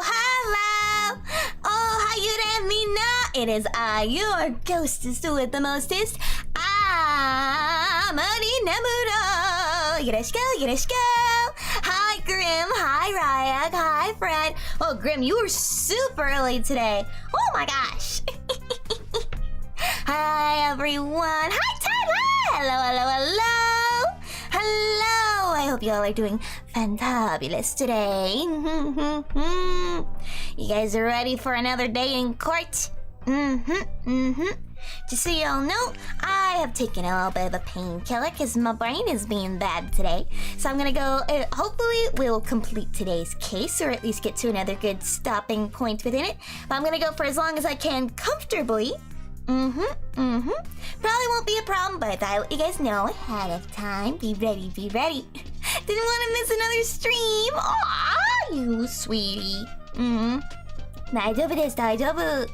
Hello. Oh, how you let me know? It is I, your ghostess with the mostest. Amity Nemurou. Yoroshiku. Hi, Grim. Hi, Ryak. Hi, Fred. Oh, Grim, you were super early today. Oh my gosh. Hi, everyone. Hi, Tyler. Hello. I hope you all are doing fantabulous today. You guys are ready for another day in court? Just so you all know, I have taken a little bit of a painkiller because my brain is being bad today. So I'm gonna go, hopefully we'll complete today's case or at least get to another good stopping point within it. But I'm gonna go for as long as I can comfortably. Probably won't be a problem, but I thought I'd let you guys know ahead of time. Be ready. Didn't want to miss another stream. Aw, you sweetie. Daijoubu.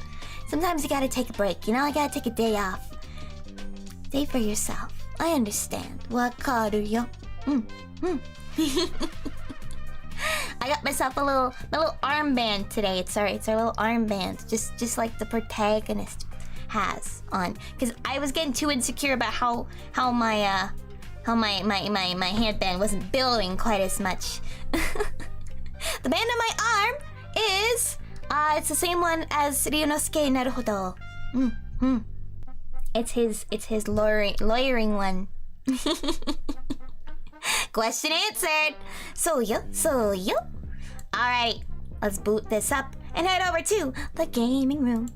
Sometimes you gotta take a break, you know? You gotta take a day off. Day for yourself. I understand. Wakaru yo. I got myself my little armband today. It's our little armband, just like the protagonist has on, because I was getting too insecure about how my handband wasn't billowing quite as much. The band on my arm is it's the same one as Ryunosuke Naruhodo. It's his lawyering one. Question answered. So yo. Alright, let's boot this up and head over to the gaming room.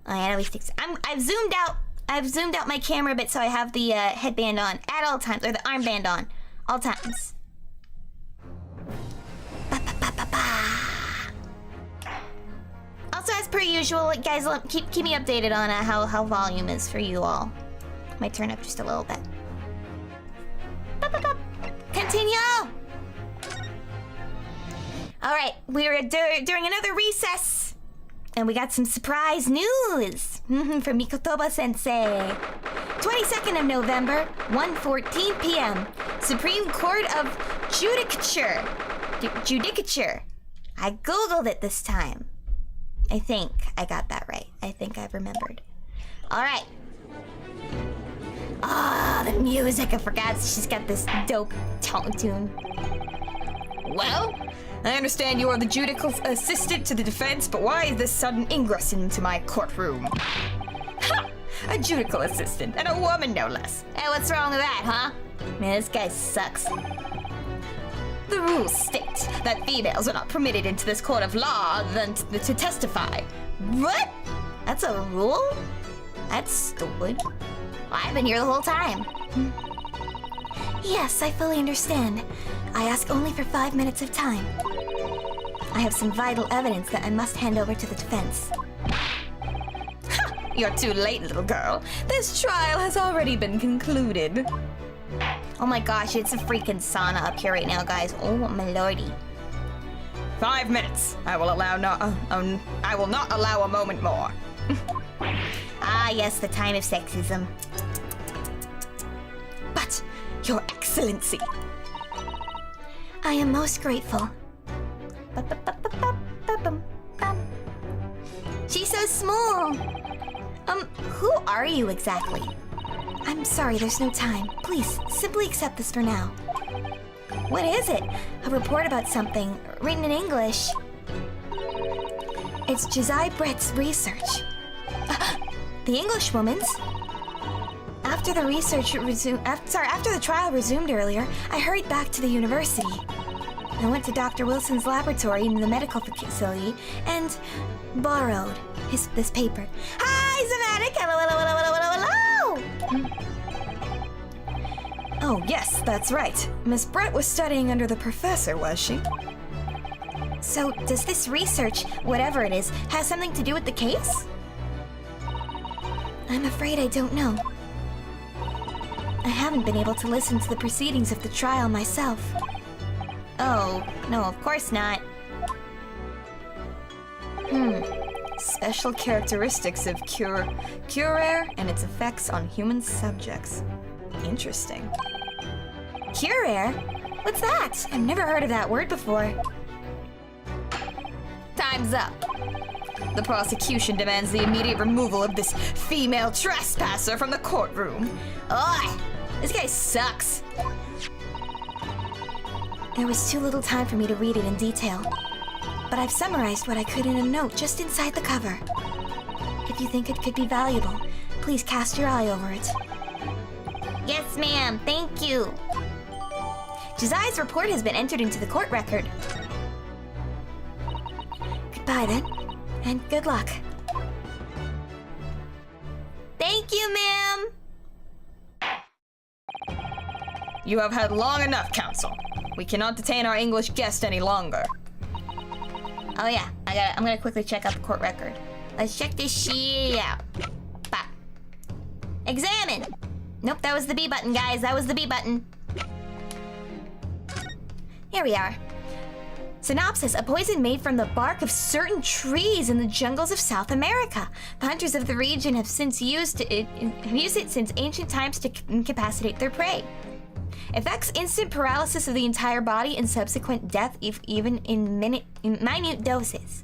Oh yeah, we fixed it. I've zoomed out my camera a bit so I have the headband on at all times, or the armband on all times. Also, as per usual, guys, keep me updated on how volume is for you all. Might turn up just a little bit. Continue. All right, we're during another recess, and we got some surprise news from Mikotoba Sensei. 22nd of November, 1:14 p.m. Supreme Court of Judicature. I googled it this time. I think I got that right. I think I've remembered. All right. Ah, the music. I forgot she's got this dope tune. Well, I understand you are the judicial assistant to the defense, but why is this sudden ingress into my courtroom? Ha! A judicial assistant, and a woman no less. Hey, what's wrong with that, huh? Man, this guy sucks. The rules state that females are not permitted into this court of law other than to testify. What? That's a rule? That's stupid. I've been here the whole time. Yes, I fully understand. I ask only for 5 minutes of time. I have some vital evidence that I must hand over to the defense. You're too late, little girl. This trial has already been concluded. Oh my gosh, it's a freaking sauna up here right now, guys. Oh my lordy. 5 minutes. I will not allow a moment more. Ah, yes, the time of sexism. But, Your Excellency. I am most grateful. She's so small. Who are you exactly? I'm sorry, there's no time. Please, simply accept this for now. What is it? A report about something, written in English. It's Josiah Brett's research. The Englishwoman's? After the trial resumed earlier, I hurried back to the university. I went to Dr. Wilson's laboratory in the medical facility and borrowed this paper. Hi, Zematic! Hello, hello, hello, hello, hello, hello! Oh, yes, that's right. Miss Brett was studying under the professor, was she? So, does this research, whatever it is, have something to do with the case? I'm afraid I don't know. I haven't been able to listen to the proceedings of the trial myself. Oh, no, of course not. Special characteristics of curare and its effects on human subjects. Interesting. Curare? What's that? I've never heard of that word before. Time's up. The prosecution demands the immediate removal of this female trespasser from the courtroom. Ugh! This guy sucks. There was too little time for me to read it in detail, but I've summarized what I could in a note just inside the cover. If you think it could be valuable, please cast your eye over it. Yes, ma'am. Thank you. Josiah's report has been entered into the court record. Goodbye, then, and good luck. Thank you, ma'am. You have had long enough, counsel. We cannot detain our English guest any longer. Oh yeah, I'm gonna quickly check out the court record. Let's check this shit out. Bop. Examine. Nope, that was the B button, guys. That was the B button. Here we are. Synopsis: a poison made from the bark of certain trees in the jungles of South America. The hunters of the region have since used it since ancient times to incapacitate their prey. Effects instant paralysis of the entire body and subsequent death, even in minute doses.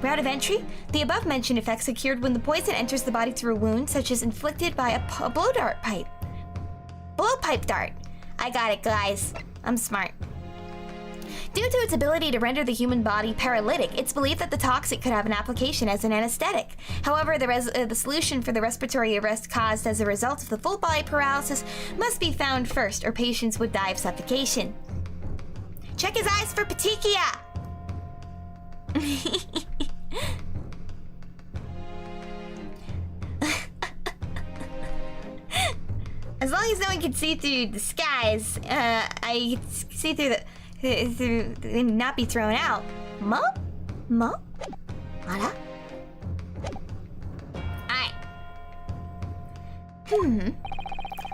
Route of entry: the above-mentioned effects occurred when the poison enters the body through a wound, such as inflicted by a blowpipe dart. I got it, guys. I'm smart. Due to its ability to render the human body paralytic, it's believed that the toxic could have an application as an anesthetic. However, the solution for the respiratory arrest caused as a result of the full body paralysis must be found first, or patients would die of suffocation. Check his eyes for petechia! As long as no one can see through the skies, I can see through the... and not be thrown out. Mo? Ara? Alright.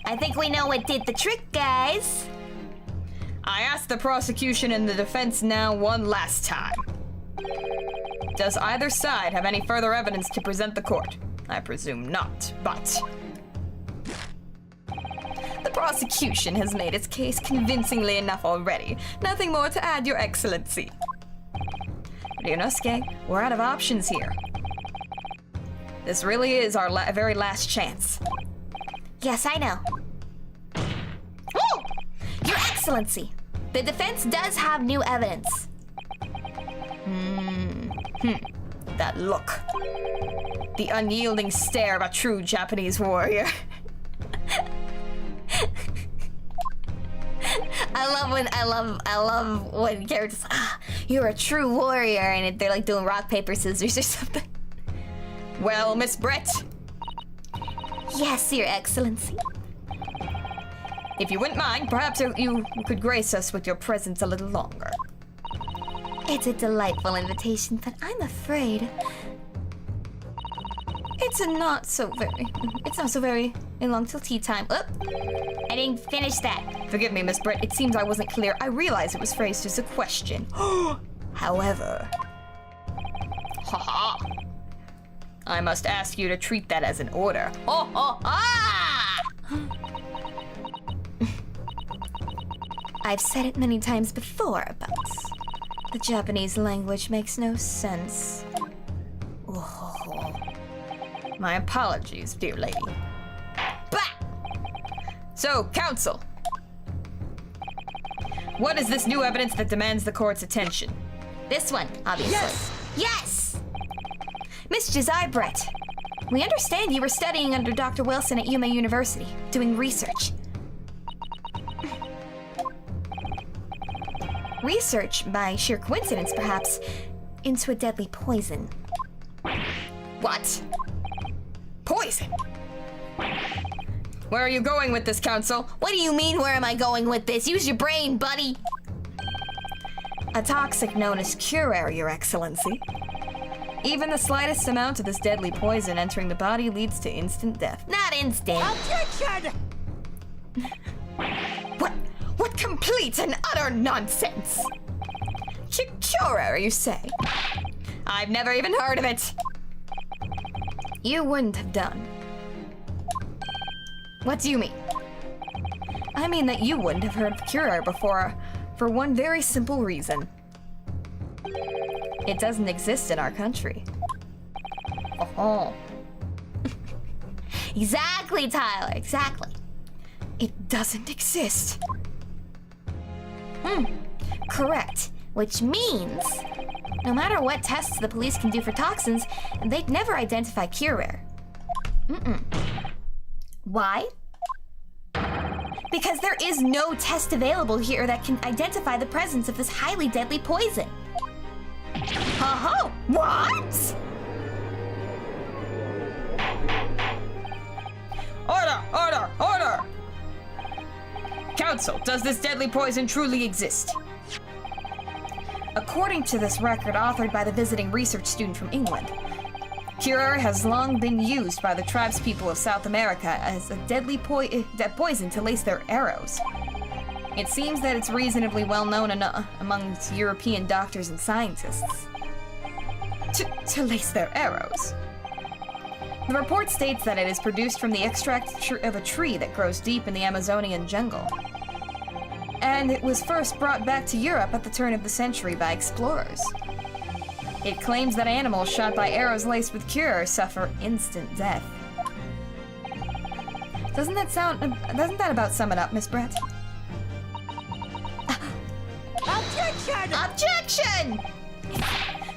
I think we know what did the trick, guys. I ask the prosecution and the defense now one last time. Does either side have any further evidence to present the court? I presume not, but... The prosecution has made its case convincingly enough already. Nothing more to add, Your Excellency. Ryunosuke, we're out of options here. This really is our very last chance. Yes, I know. Oh! Your Excellency, the defense does have new evidence. That look. The unyielding stare of a true Japanese warrior. I love when characters, you're a true warrior, and they're like doing rock, paper, scissors or something. Well, Miss Brett. Yes, Your Excellency. If you wouldn't mind, perhaps you could grace us with your presence a little longer. It's a delightful invitation, but I'm afraid it's not so very long till tea time. Oh, I didn't finish that. Forgive me, Miss Britt. It seems I wasn't clear. I realize it was phrased as a question. However, haha, I must ask you to treat that as an order. Oh, oh, ah! I've said it many times before, but the Japanese language makes no sense. Oh, my apologies, dear lady. Bah! So, counsel, what is this new evidence that demands the court's attention? This one, obviously. Yes! Yes! Miss Josiah Brett, we understand you were studying under Dr. Wilson at Yuma University, doing research. Research, by sheer coincidence perhaps, into a deadly poison. What? Poison? Where are you going with this, counsel? What do you mean, where am I going with this? Use your brain, buddy! A toxic known as curare, Your Excellency. Even the slightest amount of this deadly poison entering the body leads to instant death. Not instant. Objection! What complete and utter nonsense! Curare, you say? I've never even heard of it. You wouldn't have done. What do you mean? I mean that you wouldn't have heard of curare before, for one very simple reason. It doesn't exist in our country. Oh. Exactly, Tyler, exactly. It doesn't exist. Correct. Which means, no matter what tests the police can do for toxins, they'd never identify curare. Why? Because there is no test available here that can identify the presence of this highly deadly poison. What? Order! Counsel, does this deadly poison truly exist? According to this record authored by the visiting research student from England, curare has long been used by the tribespeople of South America as a deadly poison to lace their arrows. It seems that it's reasonably well known amongst European doctors and scientists. To lace their arrows. The report states that it is produced from the extract of a tree that grows deep in the Amazonian jungle. And it was first brought back to Europe at the turn of the century by explorers. It claims that animals shot by arrows laced with curare suffer instant death. Doesn't that about sum it up, Miss Brett? Objection! Objection!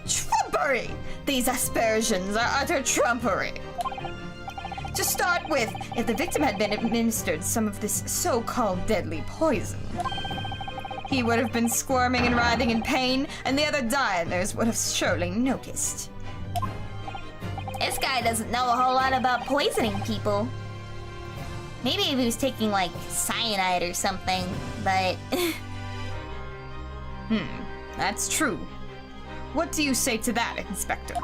Trumpery! These aspersions are utter trumpery. To start with, if the victim had been administered some of this so-called deadly poison, he would have been squirming and writhing in pain, and the other diners would have surely noticed. This guy doesn't know a whole lot about poisoning people. Maybe if he was taking, like, cyanide or something, but... That's true. What do you say to that, Inspector?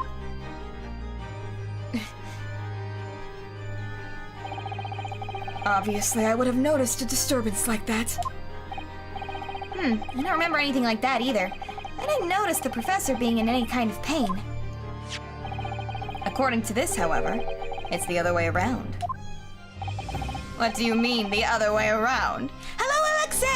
Obviously, I would have noticed a disturbance like that. I don't remember anything like that either. I didn't notice the professor being in any kind of pain. According to this, however, it's the other way around. What do you mean, the other way around? Hello, Alexis!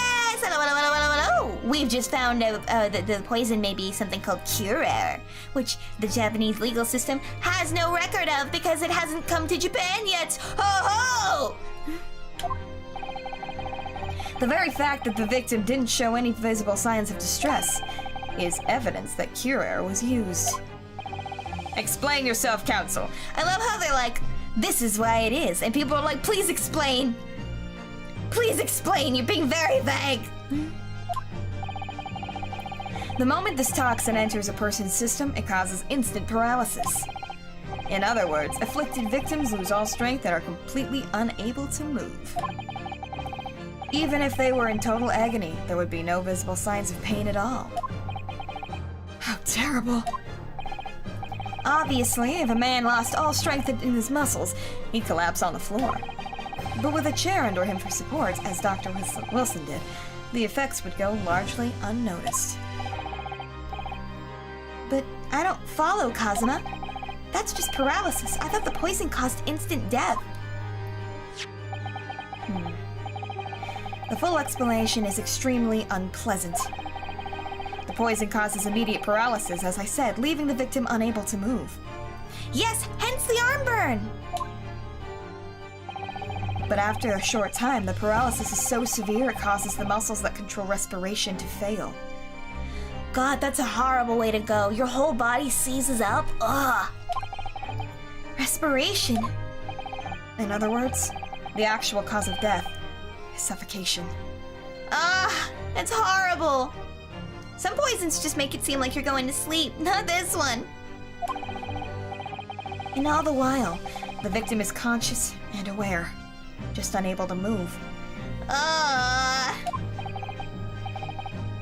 Hello. We've just found out that the poison may be something called curare, which the Japanese legal system has no record of because it hasn't come to Japan yet. Ho ho! The very fact that the victim didn't show any visible signs of distress is evidence that curare was used. Explain yourself, counsel. I love how they're like, this is why it is, and people are like, please explain. Please explain, you're being very vague. The moment this toxin enters a person's system, it causes instant paralysis. In other words, afflicted victims lose all strength and are completely unable to move. Even if they were in total agony, there would be no visible signs of pain at all. How terrible. Obviously, if a man lost all strength in his muscles, he'd collapse on the floor. But with a chair under him for support, as Dr. Wilson did, the effects would go largely unnoticed. But I don't follow, Kazuma. That's just paralysis. I thought the poison caused instant death. The full explanation is extremely unpleasant. The poison causes immediate paralysis, as I said, leaving the victim unable to move. Yes, hence the arm burn! But after a short time, the paralysis is so severe it causes the muscles that control respiration to fail. God, that's a horrible way to go. Your whole body seizes up. Ugh. Respiration. In other words, the actual cause of death is suffocation. Ah, it's horrible. Some poisons just make it seem like you're going to sleep. Not this one. And all the while, the victim is conscious and aware, just unable to move.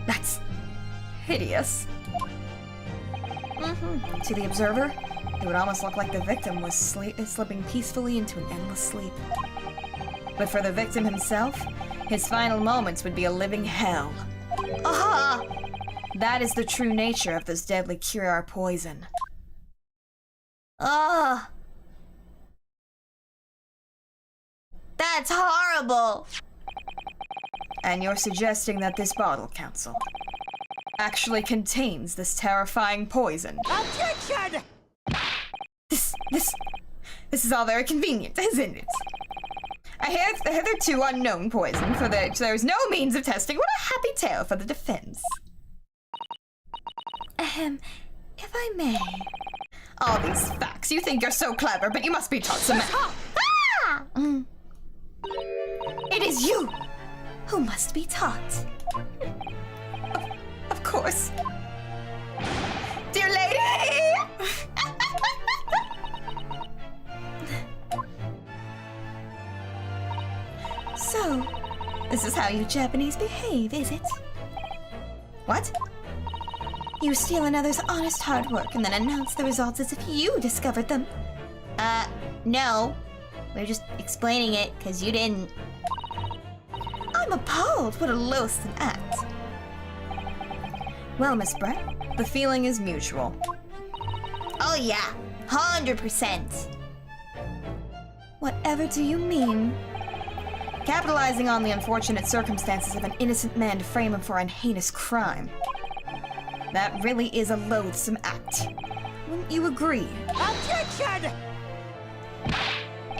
That's hideous. To the observer, it would almost look like the victim was slipping peacefully into an endless sleep. But for the victim himself, his final moments would be a living hell. Ah! That is the true nature of this deadly cure poison. Ah! That's horrible! And you're suggesting that this bottle, Counsel, actually contains this terrifying poison. Objection! This is all very convenient, isn't it? I have the hitherto unknown poison for which there is no means of testing. What a happy tale for the defense. If I may. All these facts. You think you're so clever, but you must be taught some Ah! It is you who must be taught. Of course. Dear lady! So, this is how you Japanese behave, is it? What? You steal another's honest hard work and then announce the results as if you discovered them. No. We're just explaining it because you didn't. I'm appalled. What a loathsome act. Well, Miss Brett, the feeling is mutual. Oh yeah, 100%. Whatever do you mean? Capitalizing on the unfortunate circumstances of an innocent man to frame him for an heinous crime. That really is a loathsome act. Wouldn't you agree? Objection!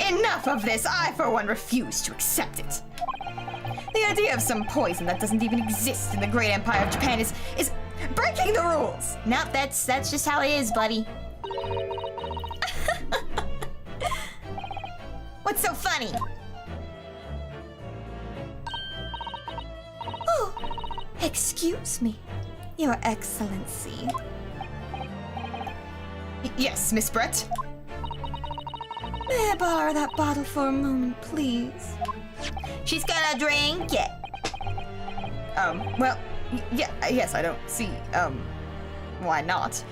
Enough of this! I, for one, refuse to accept it. The idea of some poison that doesn't even exist in the great empire of Japan is breaking the rules! Nope, that's just how it is, buddy. What's so funny? Oh, excuse me, Your Excellency. Yes, Miss Brett? May I borrow that bottle for a moment, please? She's gonna drink it. Well, yes, I don't see, why not?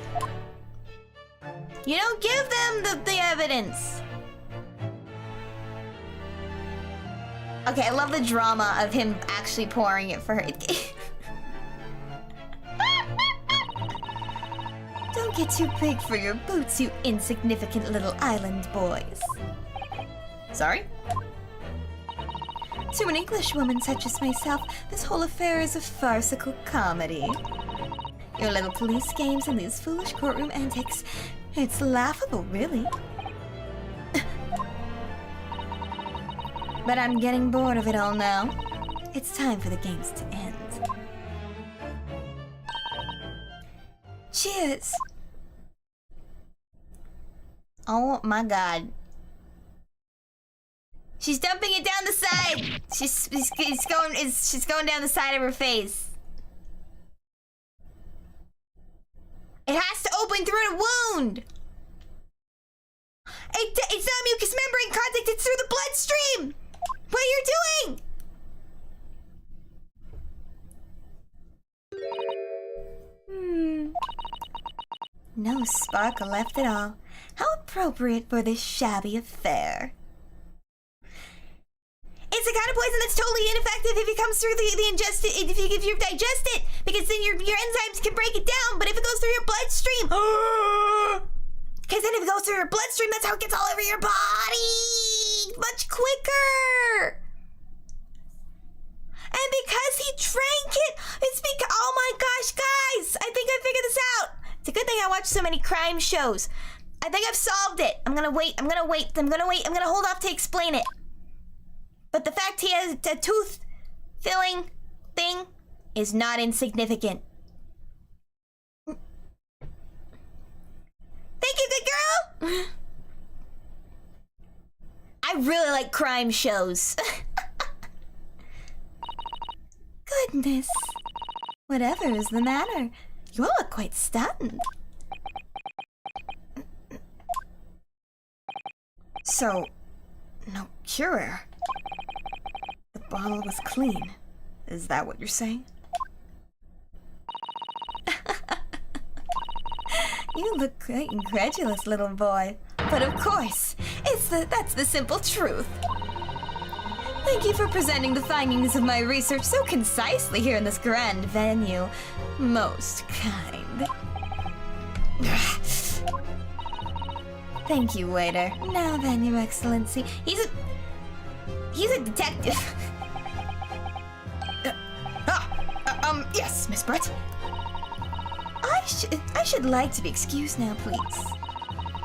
You don't give them the evidence. Okay, I love the drama of him actually pouring it for her. Don't get too big for your boots, you insignificant little island boys. Sorry? To an Englishwoman such as myself, this whole affair is a farcical comedy. Your little police games and these foolish courtroom antics, it's laughable, really. But I'm getting bored of it all now. It's time for the games to end. Cheers! Oh my god. She's dumping it down the side! She's going down the side of her face. It has to open through the wound! It's not mucous membrane contact, it's through the bloodstream! What are you doing? No sparkle left at all. How appropriate for this shabby affair. It's the kind of poison that's totally ineffective if it comes through the ingested, if you digest it, because then your enzymes can break it down, but if it goes through your bloodstream, because then if it goes through your bloodstream, that's how it gets all over your body, much quicker. And because he drank it, it's because, oh my gosh, guys, I think I figured this out. It's a good thing I watch so many crime shows. I think I've solved it. I'm gonna wait, I'm gonna hold off to explain it. But the fact he has a tooth filling thing is not insignificant. Thank you, good girl! I really like crime shows. Goodness. Whatever is the matter? You all look quite stunned. So, no cure. The bottle was clean. Is that what you're saying? You look quite incredulous, little boy. But of course, that's the simple truth. Thank you for presenting the findings of my research so concisely here in this grand venue. Most kind. Thank you, waiter. Now then, Your Excellency. He's a detective. Yes, Miss Brett. I should like to be excused now, please.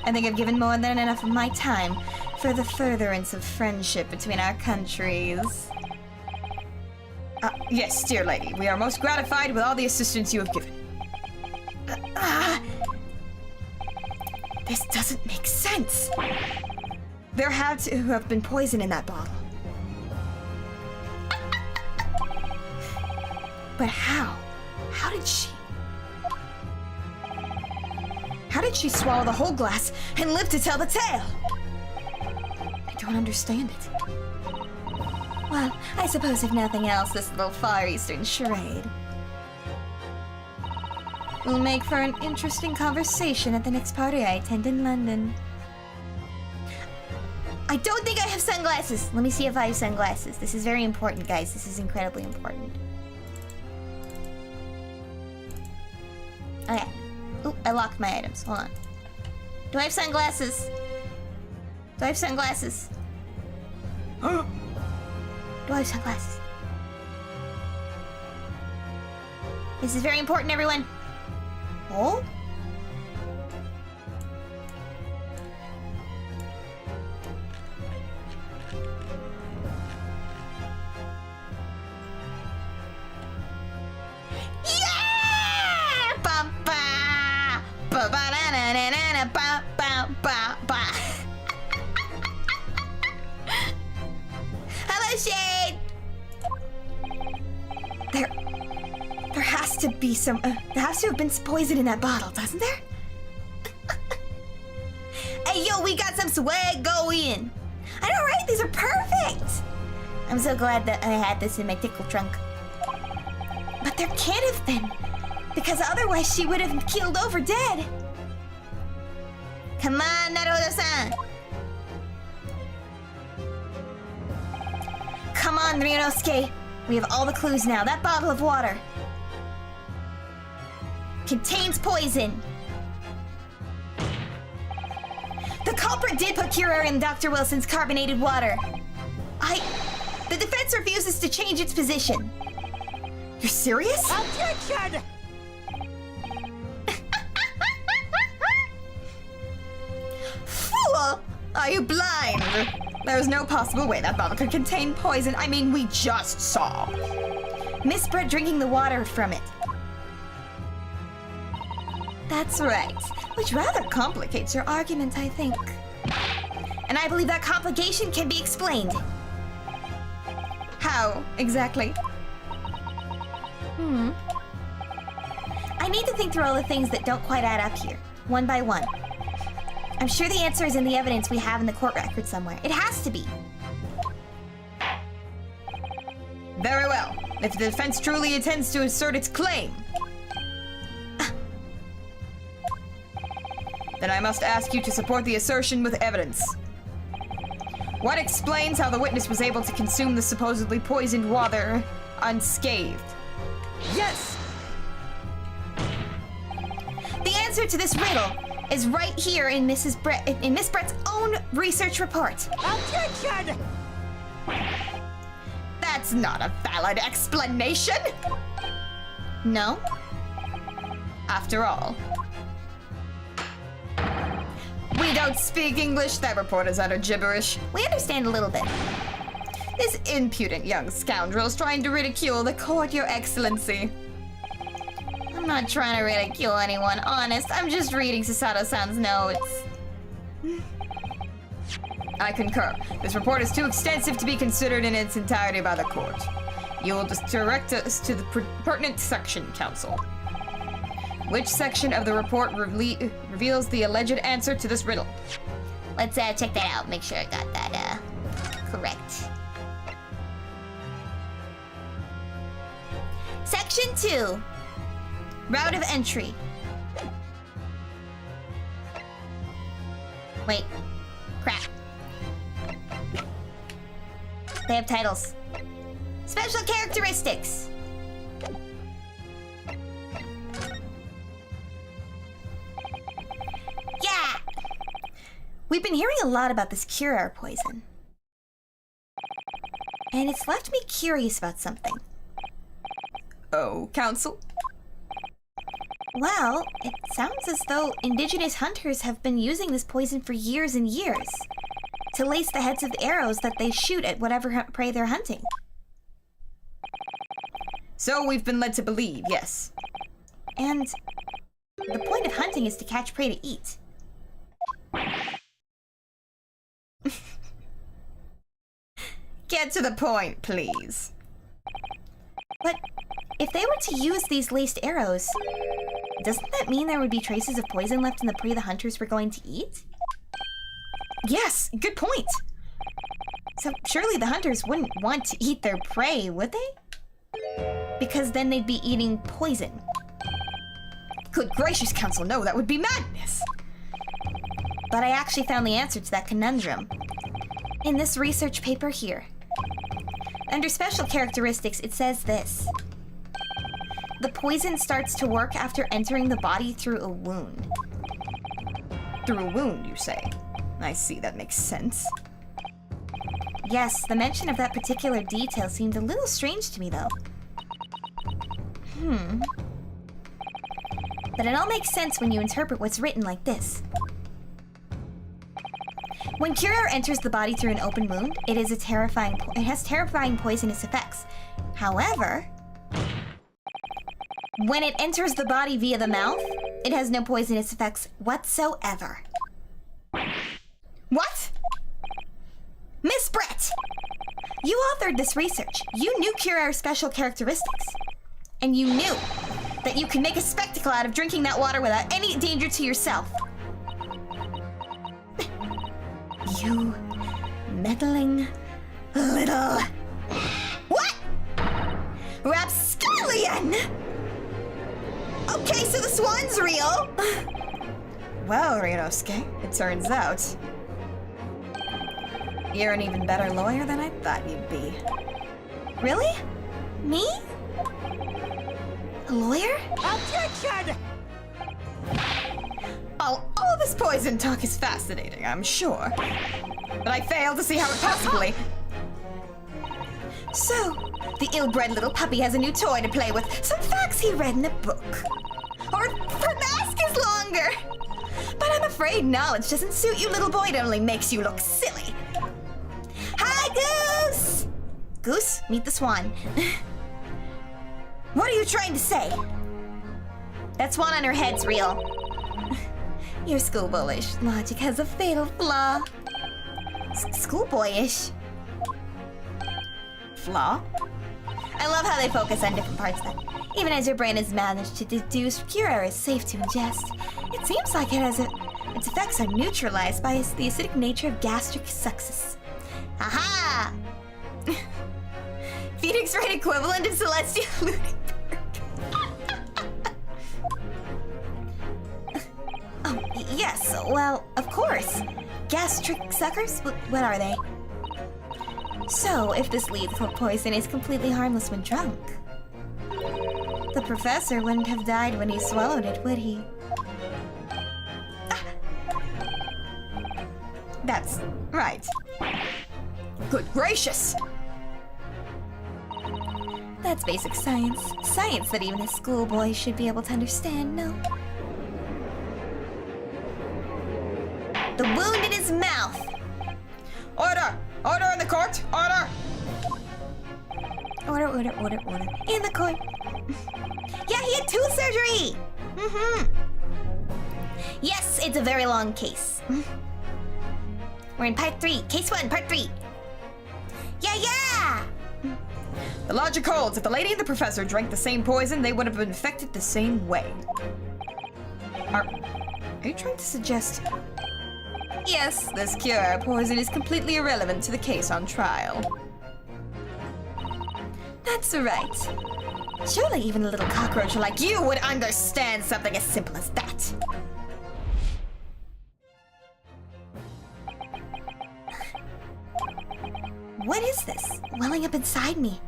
I think I've given more than enough of my time for the furtherance of friendship between our countries. Yes, dear lady. We are most gratified with all the assistance you have given. This doesn't make sense. There had to have been poison in that bottle. But how? How did she swallow the whole glass and live to tell the tale? I don't understand it. Well, I suppose if nothing else, this little Far Eastern charade will make for an interesting conversation at the next party I attend in London. I don't think I have sunglasses. Let me see if I have sunglasses. This is very important, guys. This is incredibly important. Okay. Ooh, I locked my items. Hold on. Do I have sunglasses? Do I have sunglasses? Do I have sunglasses? This is very important, everyone. Oh? Hello, Shade! There has to be some... there has to have been some poison in that bottle, doesn't there? Hey, yo, we got some swag going! I know, right? These are perfect! I'm so glad that I had this in my tickle trunk. But there can't have been, because otherwise she would have keeled over dead. Come on, Naruto-san! Come on, Ryunosuke. We have all the clues now. That bottle of water contains poison. The culprit did put Cura in Dr. Wilson's carbonated water. The defense refuses to change its position. You're serious? Objection! Fool! Are you blind? There's no possible way that bottle could contain poison. I mean, we just saw Miss Brett drinking the water from it. That's right, which rather complicates your argument, I think. And I believe that complication can be explained. How exactly? I need to think through all the things that don't quite add up here, one by one. I'm sure the answer is in the evidence we have in the court record somewhere. It has to be. Very well. If the defense truly intends to assert its claim. then I must ask you to support the assertion with evidence. What explains how the witness was able to consume the supposedly poisoned water unscathed? Yes! The answer to this riddle is right here in Miss Brett's own research report. Objection! That's not a valid explanation! No? After all, we don't speak English. That report is utter gibberish. We understand a little bit. This impudent young scoundrel is trying to ridicule the court, Your Excellency. I'm not trying to ridicule anyone, honest. I'm just reading Susato-san's notes. I concur. This report is too extensive to be considered in its entirety by the court. You will just direct us to the pertinent section, Counsel. Which section of the report reveals the alleged answer to this riddle? Let's check that out. Make sure I got that correct. Section 2. Route of entry. Wait. Crap. They have titles. Special characteristics. Yeah! We've been hearing a lot about this cure poison. And it's left me curious about something. Oh, Counsel? Well, it sounds as though indigenous hunters have been using this poison for years and years to lace the heads of the arrows that they shoot at whatever prey they're hunting. So we've been led to believe, yes. And the point of hunting is to catch prey to eat. Get to the point, please. But if they were to use these laced arrows, doesn't that mean there would be traces of poison left in the prey the hunters were going to eat? Yes, good point. So surely the hunters wouldn't want to eat their prey, would they? Because then they'd be eating poison. Good gracious, Counsel, no, that would be madness. But I actually found the answer to that conundrum in this research paper here. Under special characteristics, it says this. The poison starts to work after entering the body through a wound. Through a wound, you say? I see, that makes sense. Yes, the mention of that particular detail seemed a little strange to me, though. But it all makes sense when you interpret what's written like this. When Curer enters the body through an open wound, it has terrifying poisonous effects. However, when it enters the body via the mouth, it has no poisonous effects whatsoever. What? Miss Brett! You authored this research. You knew Curer's special characteristics. And you knew that you could make a spectacle out of drinking that water without any danger to yourself. You meddling little... What? Rapscallion! Okay, so the swan's real. Well, Ryunosuke, it turns out you're an even better lawyer than I thought you'd be. Really? Me? A lawyer? Objection! All this poison talk is fascinating, I'm sure. But I fail to see how it possibly... So, the ill-bred little puppy has a new toy to play with. Some facts he read in a book. Or her mask is longer. But I'm afraid knowledge doesn't suit you, little boy. It only makes you look silly. Hi, Goose! Goose, meet the swan. What are you trying to say? That swan on her head's real. Your schoolboyish logic has a fatal flaw. Schoolboyish? Flaw? I love how they focus on different parts then. Even as your brain has managed to deduce Cure is safe to ingest, it seems like its effects are neutralized by the acidic nature of gastric succus. Aha! Phoenix Wright equivalent of Celestial Looting Bird. Oh, yes, so Well, of course. Gastric suckers? What are they? So, if this lethal poison is completely harmless when drunk, the professor wouldn't have died when he swallowed it, would he? That's right. Good gracious! That's basic science. Science that even a schoolboy should be able to understand, no? The wound in his mouth! Order! Order in the court! Order! Order. In the court. Yeah, he had tooth surgery! Yes, it's a very long case. We're in part 3. Case 1, part 3. Yeah! The logic holds. If the lady and the professor drank the same poison, they would have been infected the same way. Are you trying to suggest... Yes, this cure poison is completely irrelevant to the case on trial. That's right. Surely even a little cockroach like you would understand something as simple as that. What is this welling up inside me?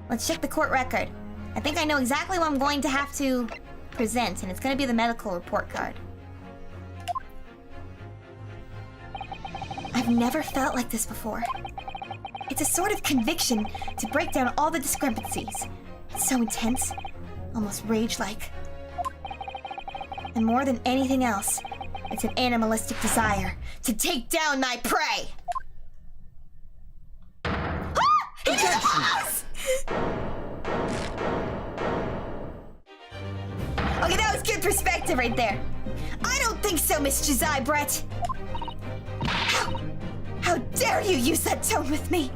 Let's check the court record. I think I know exactly what I'm going to have to present, and it's going to be the medical report card. I've never felt like this before. It's a sort of conviction to break down all the discrepancies. It's so intense, almost rage-like. And more than anything else, it's an animalistic desire to take down my prey! He did it! Okay, that was good perspective right there. I don't think so, Miss Jazai Brett. How dare you use that tone with me?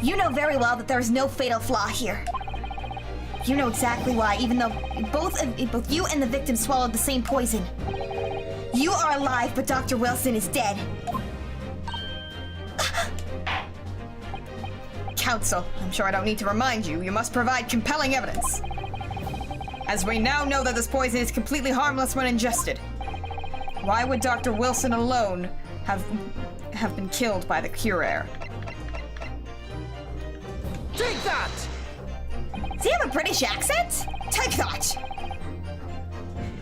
You know very well that there is no fatal flaw here. You know exactly why, even though both you and the victim swallowed the same poison. You are alive, but Dr. Wilson is dead. Counsel, I'm sure I don't need to remind you, you must provide compelling evidence. As we now know that this poison is completely harmless when ingested. Why would Dr. Wilson alone have been killed by the curer? Take that! Does he have a British accent? Take that!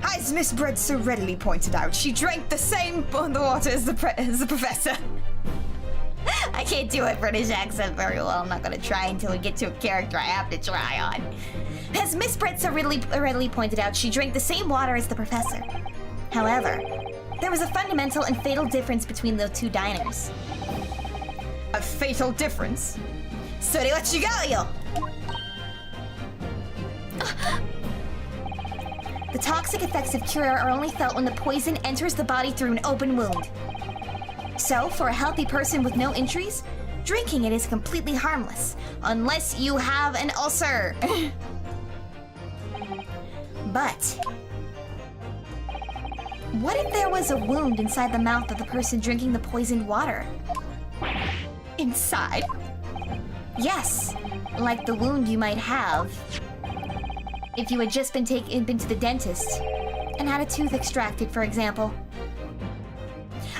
As Miss Brett so readily pointed out, she drank the same water as the professor. I can't do a British accent very well. I'm not gonna try until we get to a character I have to try on. As Miss Brett so readily pointed out, she drank the same water as the professor. However, there was a fundamental and fatal difference between the two diners. A fatal difference? Suriwachigayo! The toxic effects of cure are only felt when the poison enters the body through an open wound. So, for a healthy person with no injuries, drinking it is completely harmless, unless you have an ulcer. But what if there was a wound inside the mouth of the person drinking the poisoned water? Inside? Yes, like the wound you might have if you had just been to the dentist and had a tooth extracted, for example.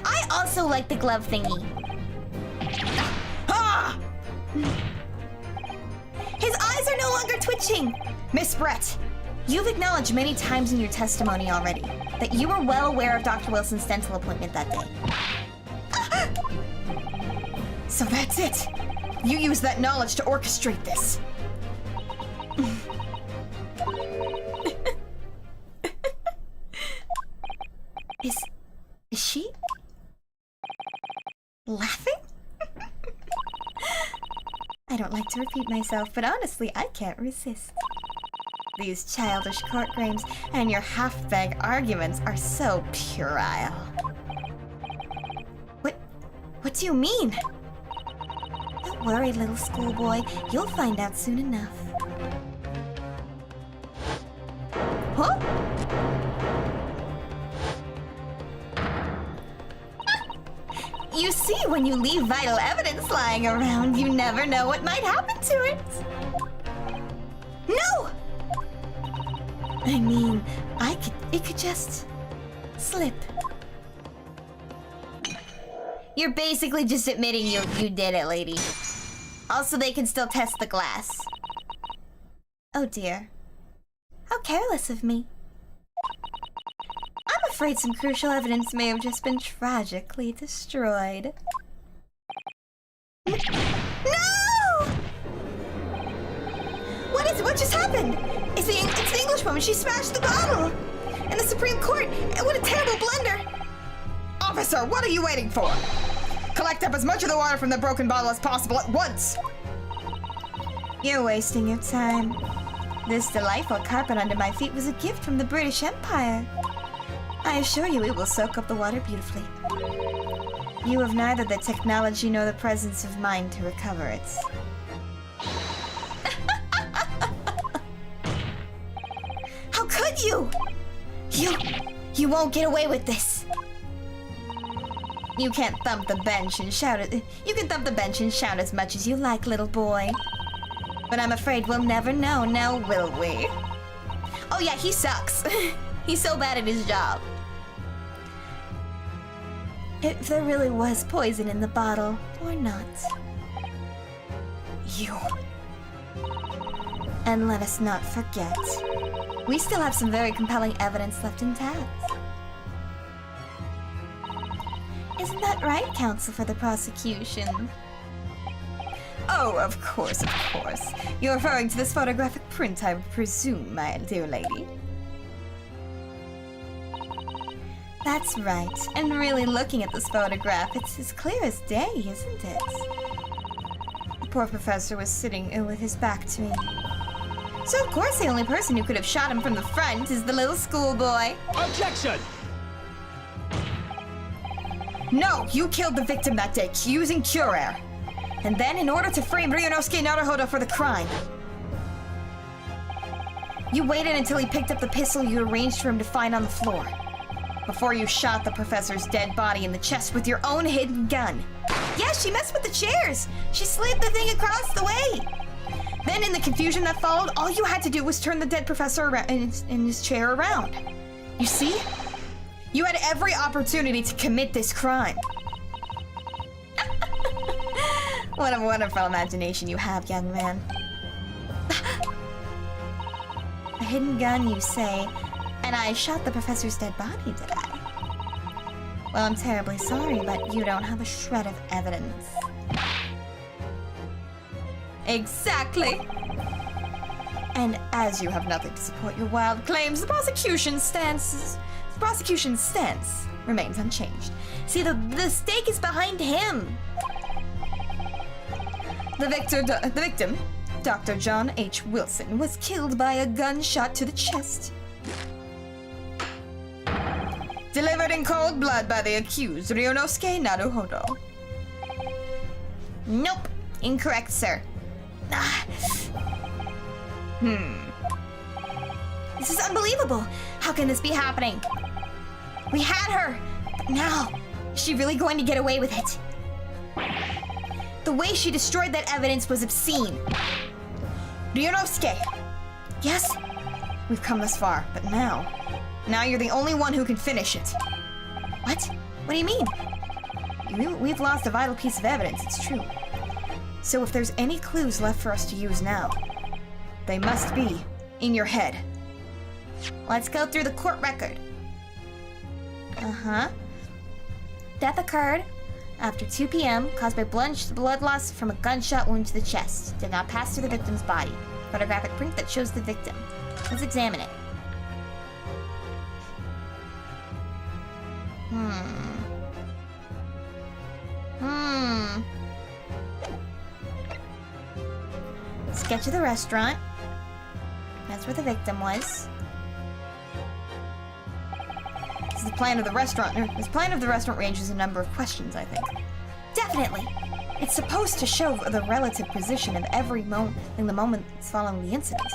I also like the glove thingy. Ah! His eyes are no longer twitching! Miss Brett, You've acknowledged many times in your testimony already that you were well aware of Dr. Wilson's dental appointment that day. So that's it. You used that knowledge to orchestrate this. Is she laughing? I don't like to repeat myself, but honestly, I can't resist. These childish court games and your half-bag arguments are so puerile. What do you mean? Don't worry, little schoolboy. You'll find out soon enough. Huh? You see, when you leave vital evidence lying around, you never know what might happen to it. No! I mean, it could just slip. You're basically just admitting you did it, lady. Also, they can still test the glass. Oh dear. How careless of me. I'm afraid some crucial evidence may have just been tragically destroyed. No! What just happened? It's the English woman. She smashed the bottle. And the Supreme Court. What a terrible blunder. Officer, what are you waiting for? Collect up as much of the water from the broken bottle as possible at once. You're wasting your time. This delightful carpet under my feet was a gift from the British Empire. I assure you it will soak up the water beautifully. You have neither the technology nor the presence of mind to recover it. How could you? You won't get away with this. You can't thump the bench and shout you can thump the bench and shout as much as you like, little boy. But I'm afraid we'll never know, now will we? Oh yeah, he sucks. He's so bad at his job. If there really was poison in the bottle, or not. You. And let us not forget, we still have some very compelling evidence left intact. Isn't that right, counsel for the prosecution? Oh, of course, of course. You're referring to this photographic print, I presume, my dear lady. That's right. And really looking at this photograph, it's as clear as day, isn't it? The poor professor was sitting with his back to me. So of course the only person who could have shot him from the front is the little schoolboy. Objection! No, you killed the victim that day using cure air. And then, in order to frame Ryunosuke Naruhodo for the crime, you waited until he picked up the pistol you arranged for him to find on the floor, before you shot the professor's dead body in the chest with your own hidden gun. Yeah, she messed with the chairs. She slid the thing across the way. Then, in the confusion that followed, all you had to do was turn the dead professor around in his chair around. You see? You had every opportunity to commit this crime. What a wonderful imagination you have, young man. A hidden gun, you say, and I shot the professor's dead body, did I? Well, I'm terribly sorry, but you don't have a shred of evidence. Exactly. And as you have nothing to support your wild claims, the prosecution's stance remains unchanged. See, the stake is behind him. The victim, Dr. John H. Wilson, was killed by a gunshot to the chest. Delivered in cold blood by the accused, Ryunosuke Naruhodo. Nope. Incorrect, sir. This is unbelievable. How can this be happening? We had her, but now, is she really going to get away with it? The way she destroyed that evidence was obscene. Ryunosuke! Yes? We've come this far, but now you're the only one who can finish it. What? What do you mean? We've lost a vital piece of evidence, it's true. So if there's any clues left for us to use now, they must be in your head. Let's go through the court record. Death occurred after 2 p.m. caused by blood loss from a gunshot wound to the chest. Did not pass through the victim's body. Photographic print that shows the victim. Let's examine it. Sketch of the restaurant. That's where the victim was. The plan of the restaurant ranges a number of questions, I think. Definitely. It's supposed to show the relative position of every moment in the moments following the incident.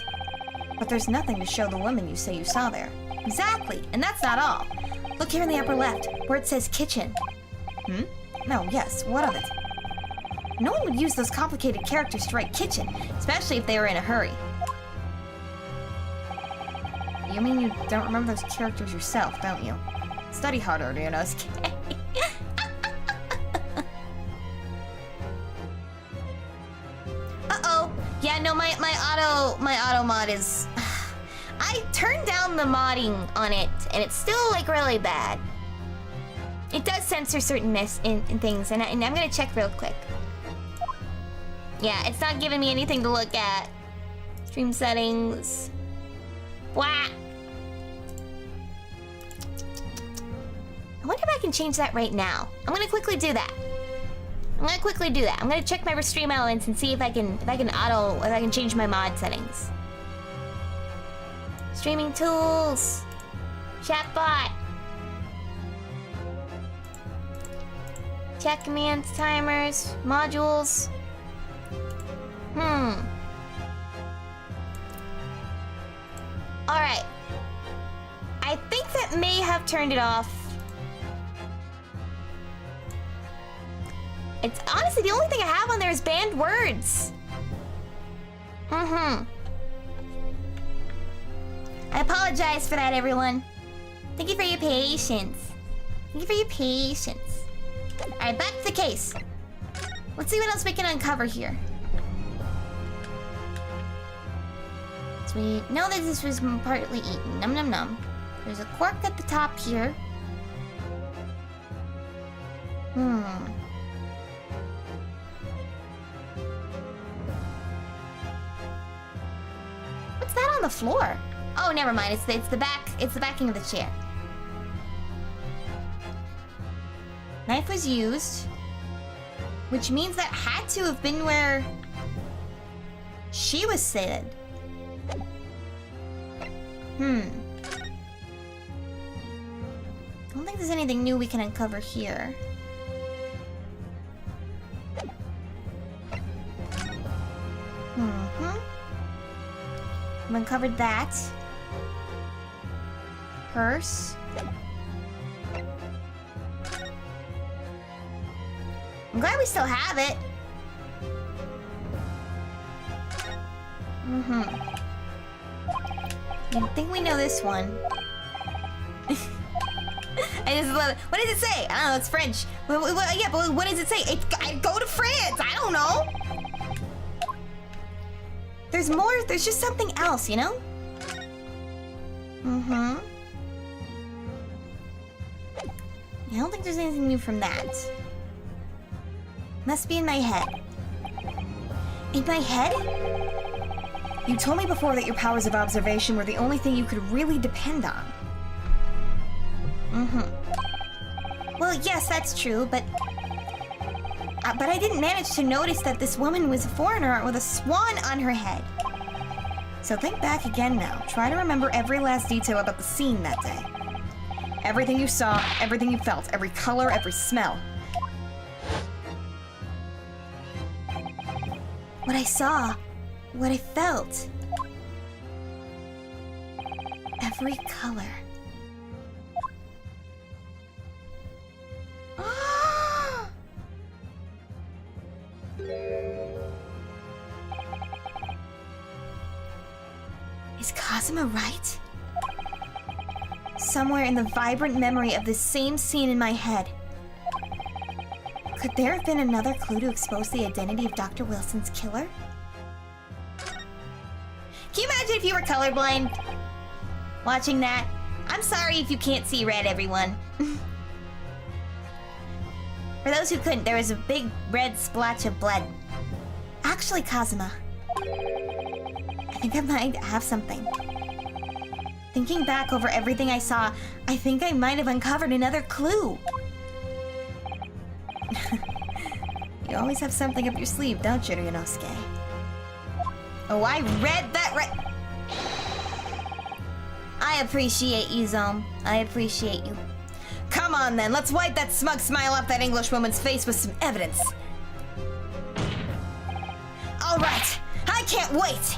But there's nothing to show the woman you say you saw there. Exactly, and that's not all. Look here in the upper left, where it says kitchen. No, yes, what of it? No one would use those complicated characters to write kitchen, especially if they were in a hurry. You mean you don't remember those characters yourself, don't you? Study harder, Ryunosuke. Uh-oh. Yeah, no, my auto mod is... I turned down the modding on it, and it's still, like, really bad. It does censor certain in things, and I'm gonna check real quick. Yeah, it's not giving me anything to look at. Stream settings. Wah! I wonder if I can change that right now. I'm gonna quickly do that. I'm gonna check my stream elements and see if I can change my mod settings. Streaming tools. Chatbot. Chat commands, timers, modules. Alright. I think that may have turned it off. It's honestly the only thing I have on there is banned words. I apologize for that, everyone. Thank you for your patience. Alright, back to the case. Let's see what else we can uncover here. Sweet. No, this was partly eaten. Num num num. There's a cork at the top here. What's that on the floor? Oh, never mind. It's the backing of the chair. Knife was used, which means that had to have been where she was seated. I don't think there's anything new we can uncover here. I've uncovered that. Purse. I'm glad we still have it. I think we know this one. I just love it. What does it say? I don't know, it's French. Yeah, but what does it say? I go to France. I don't know. There's more. There's just something else, you know? Yeah, I don't think there's anything new from that. Must be in my head. In my head? You told me before that your powers of observation were the only thing you could really depend on. Well, yes, that's true, but I didn't manage to notice that this woman was a foreigner with a swan on her head. So think back again now. Try to remember every last detail about the scene that day. Everything you saw, everything you felt, every color, every smell. What I saw, what I felt. Every color. Is Kazuma right? Somewhere in the vibrant memory of this same scene in my head. Could there have been another clue to expose the identity of Dr. Wilson's killer? Can you imagine if you were colorblind? Watching that? I'm sorry if you can't see red, everyone. For those who couldn't, there was a big red splotch of blood. Actually, Kazuma, I think I might have something. Thinking back over everything I saw, I think I might have uncovered another clue. You always have something up your sleeve, don't you, Ryunosuke? Oh, I read that right. I appreciate you, Zom. I appreciate you. Come on then, let's wipe that smug smile off that English woman's face with some evidence. All right, I can't wait.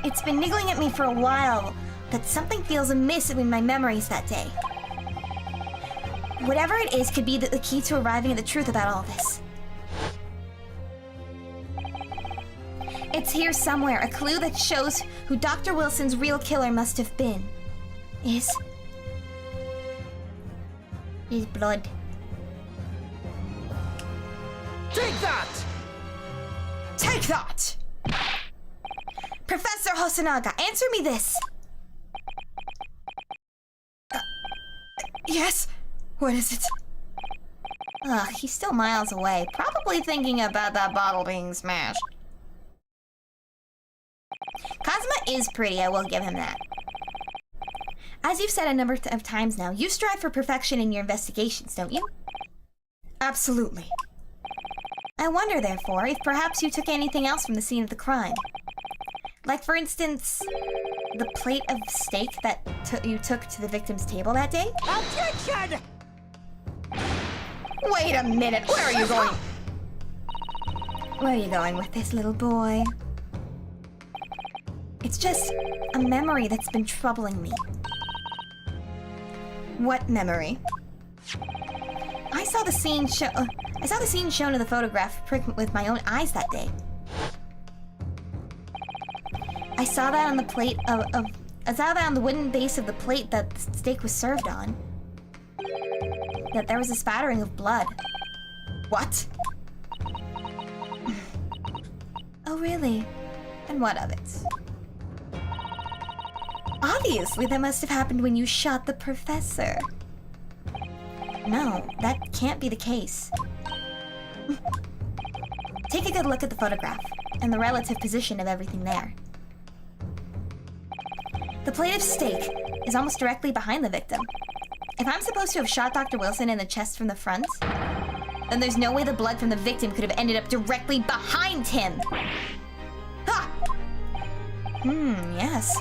It's been niggling at me for a while that something feels amiss in my memories that day. Whatever it is could be the key to arriving at the truth about all this. It's here somewhere, a clue that shows who Dr. Wilson's real killer must have been. is blood. Take that! Take that! Professor Hosonaga, answer me this. Yes? What is it? Ugh, he's still miles away, probably thinking about that bottle being smashed. Kazuma is pretty, I will give him that. As you've said a number of times now, you strive for perfection in your investigations, don't you? Absolutely. I wonder, therefore, if perhaps you took anything else from the scene of the crime. Like, for instance, the plate of steak that you took to the victim's table that day? Objection! Wait a minute, where are you going? Where are you going with this, little boy? It's just a memory that's been troubling me. What memory? I saw the scene shown in the photograph with my own eyes that day. I saw that on the plate I saw that on the wooden base of the plate that the steak was served on. That there was a spattering of blood. What? Oh, really? And what of it? Obviously, that must have happened when you shot the professor. No, that can't be the case. Take a good look at the photograph and the relative position of everything there. The plate of steak is almost directly behind the victim. If I'm supposed to have shot Dr. Wilson in the chest from the front, then there's no way the blood from the victim could have ended up directly behind him. Ha! Yes.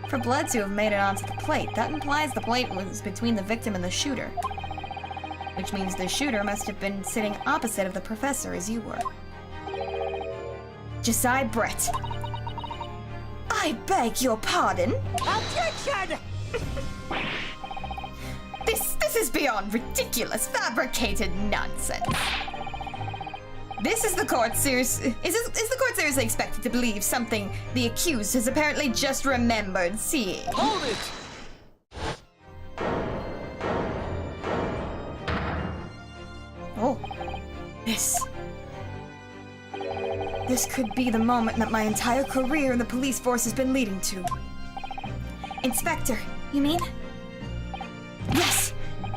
For blood to have made it onto the plate, that implies the plate was between the victim and the shooter. Which means the shooter must have been sitting opposite of the professor as you were. Josiah Brett. I beg your pardon? Objection! This is beyond ridiculous, fabricated nonsense. Is the court seriously expected to believe something the accused has apparently just remembered seeing? Hold it! Oh, this could be the moment that my entire career in the police force has been leading to. Inspector, you mean? Yes,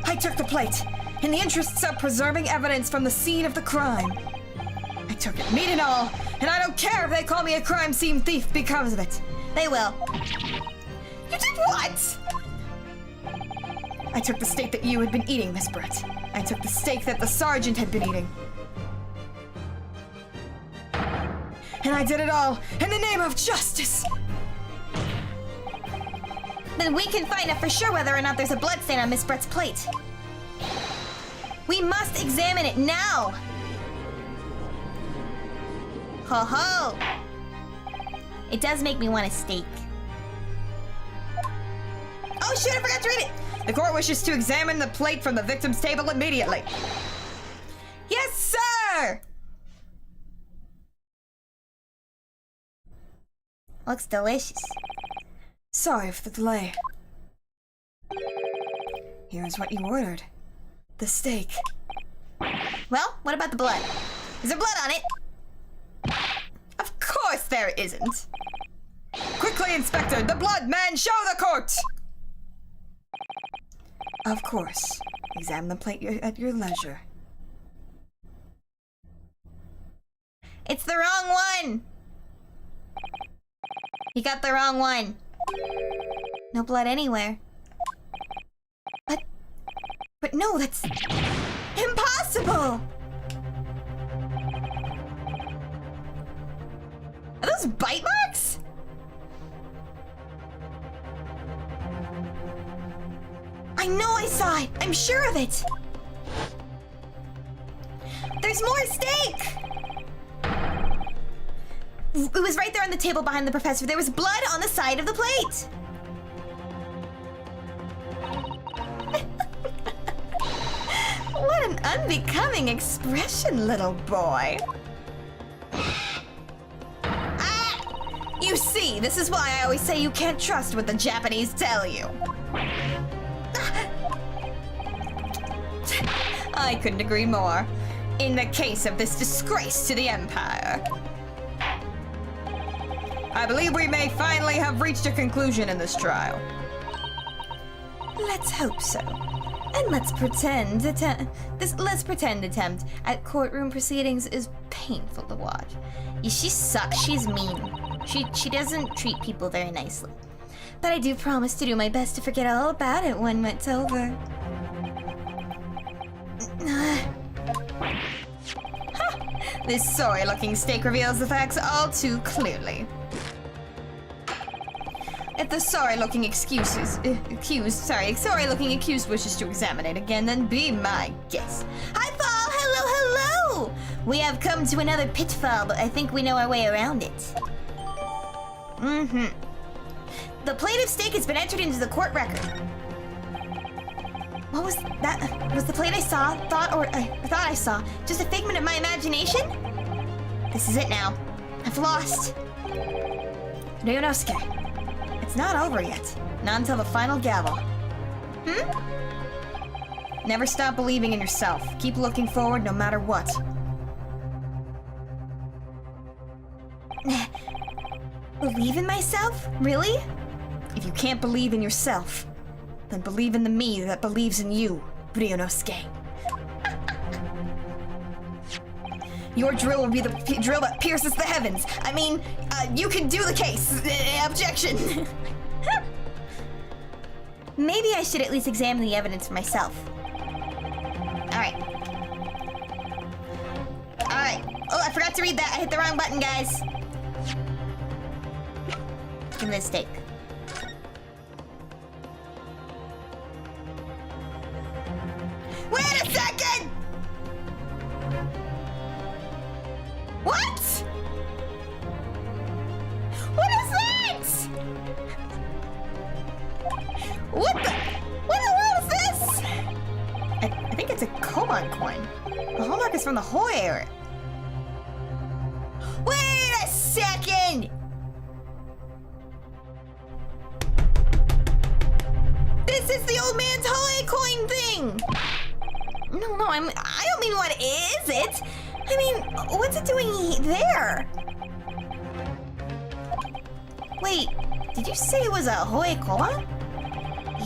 I took the plate in the interests of preserving evidence from the scene of the crime. I took it, meat and all, and I don't care if they call me a crime scene thief because of it. They will. You did what? I took the steak that you had been eating, Miss Brett. I took the steak that the sergeant had been eating. And I did it all in the name of justice. Then we can find out for sure whether or not there's a bloodstain on Miss Brett's plate. We must examine it now! Ho ho! It does make me want a steak. Oh shit, I forgot to read it! The court wishes to examine the plate from the victim's table immediately. Yes, sir! Looks delicious. Sorry for the delay. Here's what you ordered. The steak. Well, what about the blood? Is there blood on it? Of course there isn't. Quickly, Inspector, the blood man, show the court! Of course. Examine the plate at your leisure. It's the wrong one! You got the wrong one. No blood anywhere. But no, that's impossible! Are those bite marks? I know I saw it! I'm sure of it! There's more steak! It was right there on the table behind the professor. There was blood on the side of the plate! What an unbecoming expression, little boy. Ah! You You see, this is why I always say you can't trust what the Japanese tell you. I couldn't agree more. In the case of this disgrace to the Empire, I believe we may finally have reached a conclusion in this trial. Let's hope so. And let's pretend attempt at courtroom proceedings is painful to watch. Yeah, she sucks. She's mean. She doesn't treat people very nicely. But I do promise to do my best to forget all about it when it's over. This sorry-looking steak reveals the facts all too clearly. If the sorry-looking accused wishes to examine it again, then be my guest. Hi, Paul! Hello, hello! We have come to another pitfall, but I think we know our way around it. The plate of steak has been entered into the court record. What was that? Was the plate I thought I saw just a figment of my imagination? This is it now. I've lost. Ryunosuke, it's not over yet. Not until the final gavel. Never stop believing in yourself. Keep looking forward no matter what. Believe in myself? Really? If you can't believe in yourself, then believe in the me that believes in you, Ryunosuke. Your drill will be the drill that pierces the heavens. I mean, you can do the case. Objection. Maybe I should at least examine the evidence for myself. Alright. Oh, I forgot to read that. I hit the wrong button, guys. Give me this steak. Wait a second! What? What is that? What the world is this? I think it's a Koban coin. The hallmark is from the Hoi area. Wait a second! This is the old man's Hoi coin thing! No, I don't mean what is it? I mean, what's it doing there? Wait, did you say it was a Hoi koban?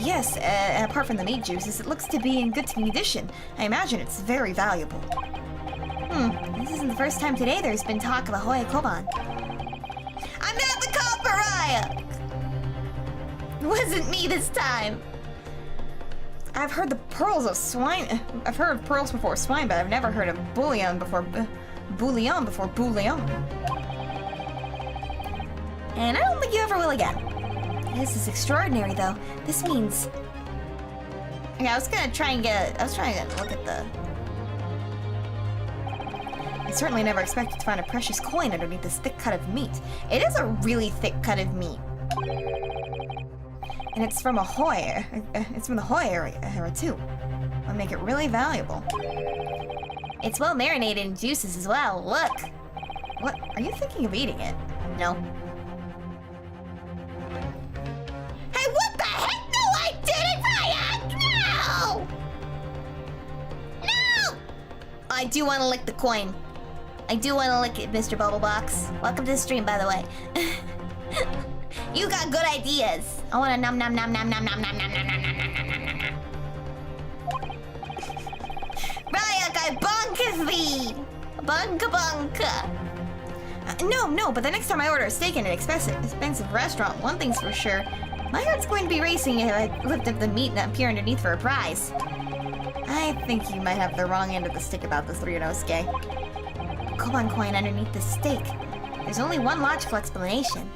Yes, apart from the meat juices, it looks to be in good condition. I imagine it's very valuable. This isn't the first time today there's been talk of a Hoi koban. I'm not the culprit! It wasn't me this time. I've heard the pearls of swine. I've heard of pearls before swine, but I've never heard of bouillon before bouillon. And I don't think you ever will again. This is extraordinary, though. This means... Okay, I was trying to look at the... I certainly never expected to find a precious coin underneath this thick cut of meat. It is a really thick cut of meat. And it's from a Hoi. It's from the Hoi era too. Would make it really valuable. It's well marinated in juices as well. Look. What? Are you thinking of eating it? No. Hey, what the heck? No, I didn't! No! No! I do want to lick the coin. I do want to lick it, Mr. Bubblebox. Welcome to the stream, by the way. You got good ideas. I want to nom nom nom nom nom nom nom nom nom nom nom nom nom nom nom. Ryak, I bonka thee. Bunka bunka. No, but the next time I order a steak in an expensive restaurant, one thing's for sure. My heart's going to be racing if I lift up the meat and appear underneath for a prize. I think you might have the wrong end of the stick about this, Ryunosuke. Koban coin underneath the steak. There's only one logical explanation.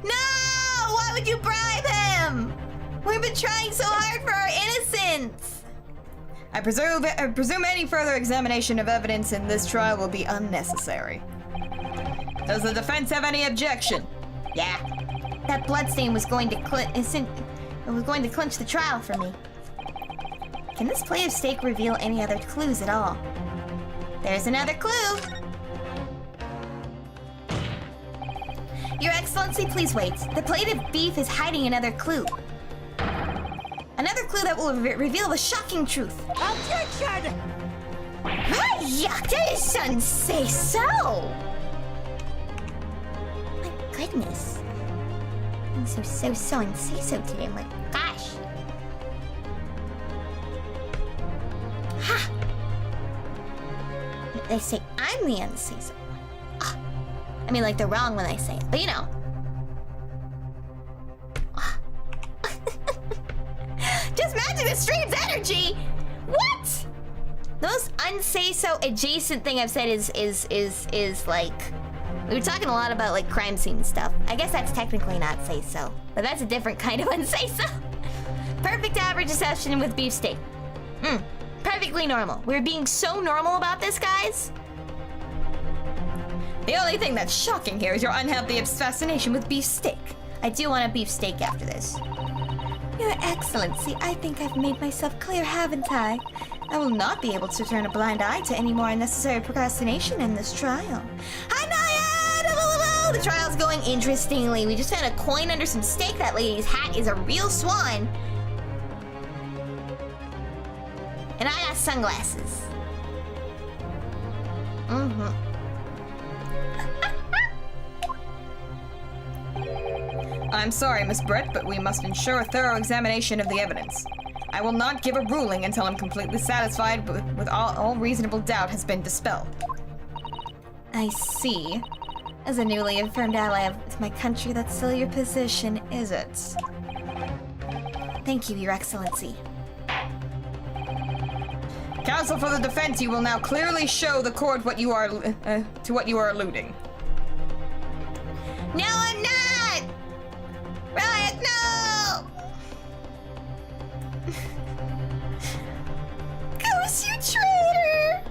No! Why would you bribe him? We've been trying so hard for our innocence. I presume any further examination of evidence in this trial will be unnecessary. Does the defense have any objection? Yeah. That bloodstain was going to clinch the trial for me. Can this plate of steak reveal any other clues at all? There's another clue! Your Excellency, please wait. The plate of beef is hiding another clue. Another clue that will reveal the shocking truth. Objection! Yuck, that doesn't say so! My goodness. I'm so and say so today. I'm like, gosh. Ha! They say I'm the unsay so one. Ah. I mean, like, they're wrong when they say it, but you know. Ah. Just matching the stream's energy! What? The most unsay-so adjacent thing I've said is like... We were talking a lot about, like, crime scene stuff. I guess that's technically not say-so. But that's a different kind of unsay-so. Perfect average reception with beefsteak. Perfectly normal. We're being so normal about this, guys. The only thing that's shocking here is your unhealthy fascination with beefsteak. I do want a beefsteak after this. Your Excellency, I think I've made myself clear, haven't I? I will not be able to turn a blind eye to any more unnecessary procrastination in this trial. Hi, Naya! The trial's going interestingly. We just found a coin under some steak. That lady's hat is a real swan. And I got sunglasses. I'm sorry, Miss Brett, but we must ensure a thorough examination of the evidence. I will not give a ruling until I'm completely satisfied with all reasonable doubt has been dispelled. I see. As a newly affirmed ally of my country, that's still your position, is it? Thank you, Your Excellency. Counsel for the defense, you will now clearly show the court what you are to what you are alluding. No, I'm not! Riot, no! Curse you, traitor!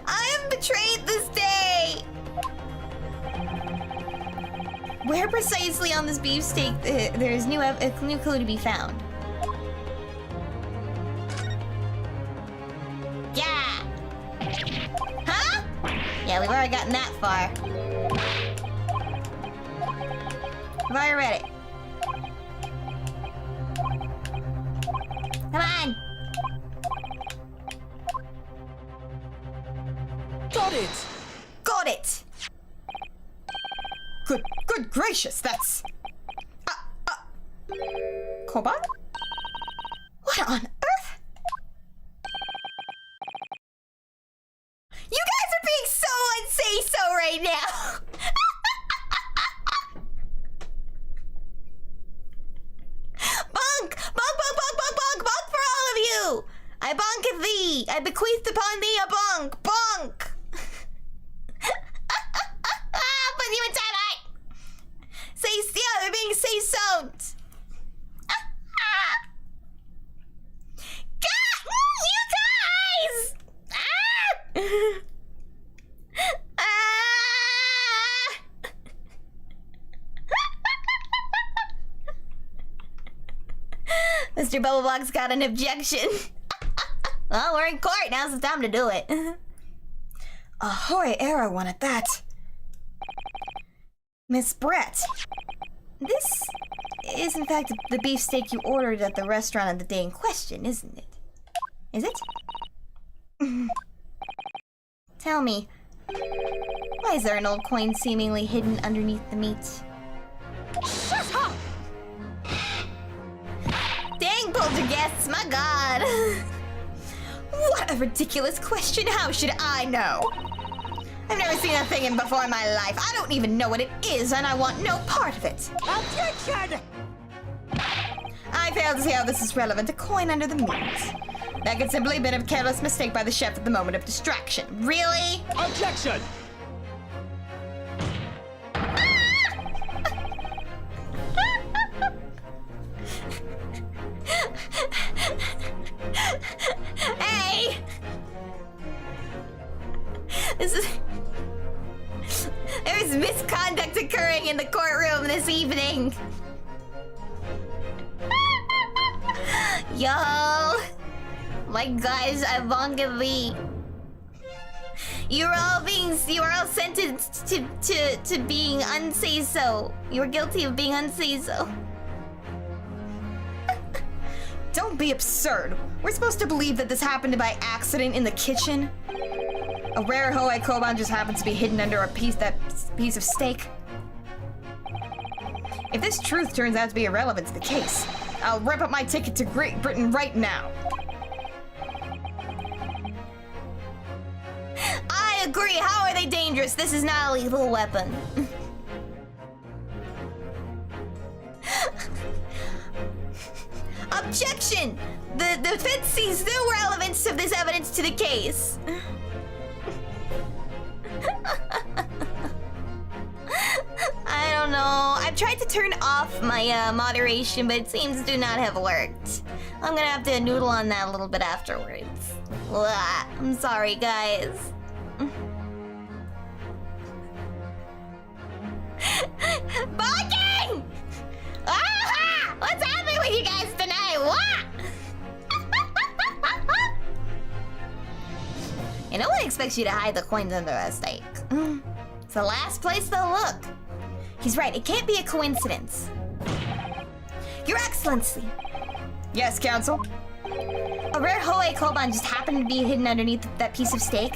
I am betrayed this day! Where precisely on this beefsteak there is a new clue to be found? Yeah! Huh? Yeah, we've already gotten that far. I've already read it. Come on! Got it! Got it! Good gracious, that's... Koban? What on earth? You guys are being so unsay-so right now! Bonk! Bonk, bonk, bonk, bonk, bonk, bonk for all of you! I bonketh thee! I bequeath upon thee a bonk! Bonk! Put you in time-out! Say, yeah, they're being say-so-ed! You guys! Mr. Bubbleblock's got an objection. Well, we're in court. Now's the time to do it. Ahoy, Era one at that. Miss Brett. This is, in fact, the beefsteak you ordered at the restaurant on the day in question, isn't it? Is it? Tell me, why is there an old coin seemingly hidden underneath the meat? Shut up! Dang, Polterguests, my god! What a ridiculous question, how should I know? I've never seen a thing in before in my life. I don't even know what it is, and I want no part of it. Objection! I fail to see how this is relevant. A coin under the meat. That could simply have been a careless mistake by the chef at the moment of distraction. Really? Objection! Hey! There is misconduct occurring in the courtroom this evening. Yo! My gosh, Fangari. You are all sentenced to being unsay-so. You are guilty of being unsay-so. Don't be absurd. We're supposed to believe that this happened by accident in the kitchen? A rare Hoei Koban just happens to be hidden under that piece of steak? If this truth turns out to be irrelevant to the case, I'll rip up my ticket to Great Britain right now. I agree. How are they dangerous? This is not a lethal weapon. Objection! The defense sees no relevance of this evidence to the case. I don't know. I've tried to turn off my moderation, but it seems to not have worked. I'm gonna have to noodle on that a little bit afterwards. Blah. I'm sorry, guys. Barking! Ah! What's happening with you guys tonight? What? And no one expects you to hide the coins under a steak. It's the last place they'll look. He's right, it can't be a coincidence. Your Excellency. Yes, Counsel? A rare Hoei Koban just happened to be hidden underneath that piece of steak.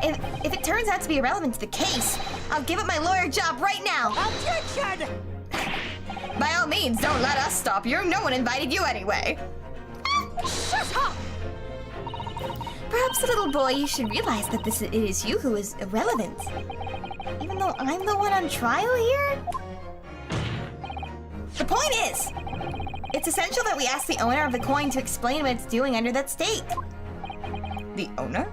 If it turns out to be irrelevant to the case, I'll give up my lawyer job right now. Objection! By all means, don't let us stop you. No one invited you anyway. Shut up! Perhaps, little boy, you should realize that it is you who is irrelevant. Even though I'm the one on trial here? The point is, it's essential that we ask the owner of the coin to explain what it's doing under that stake. The owner?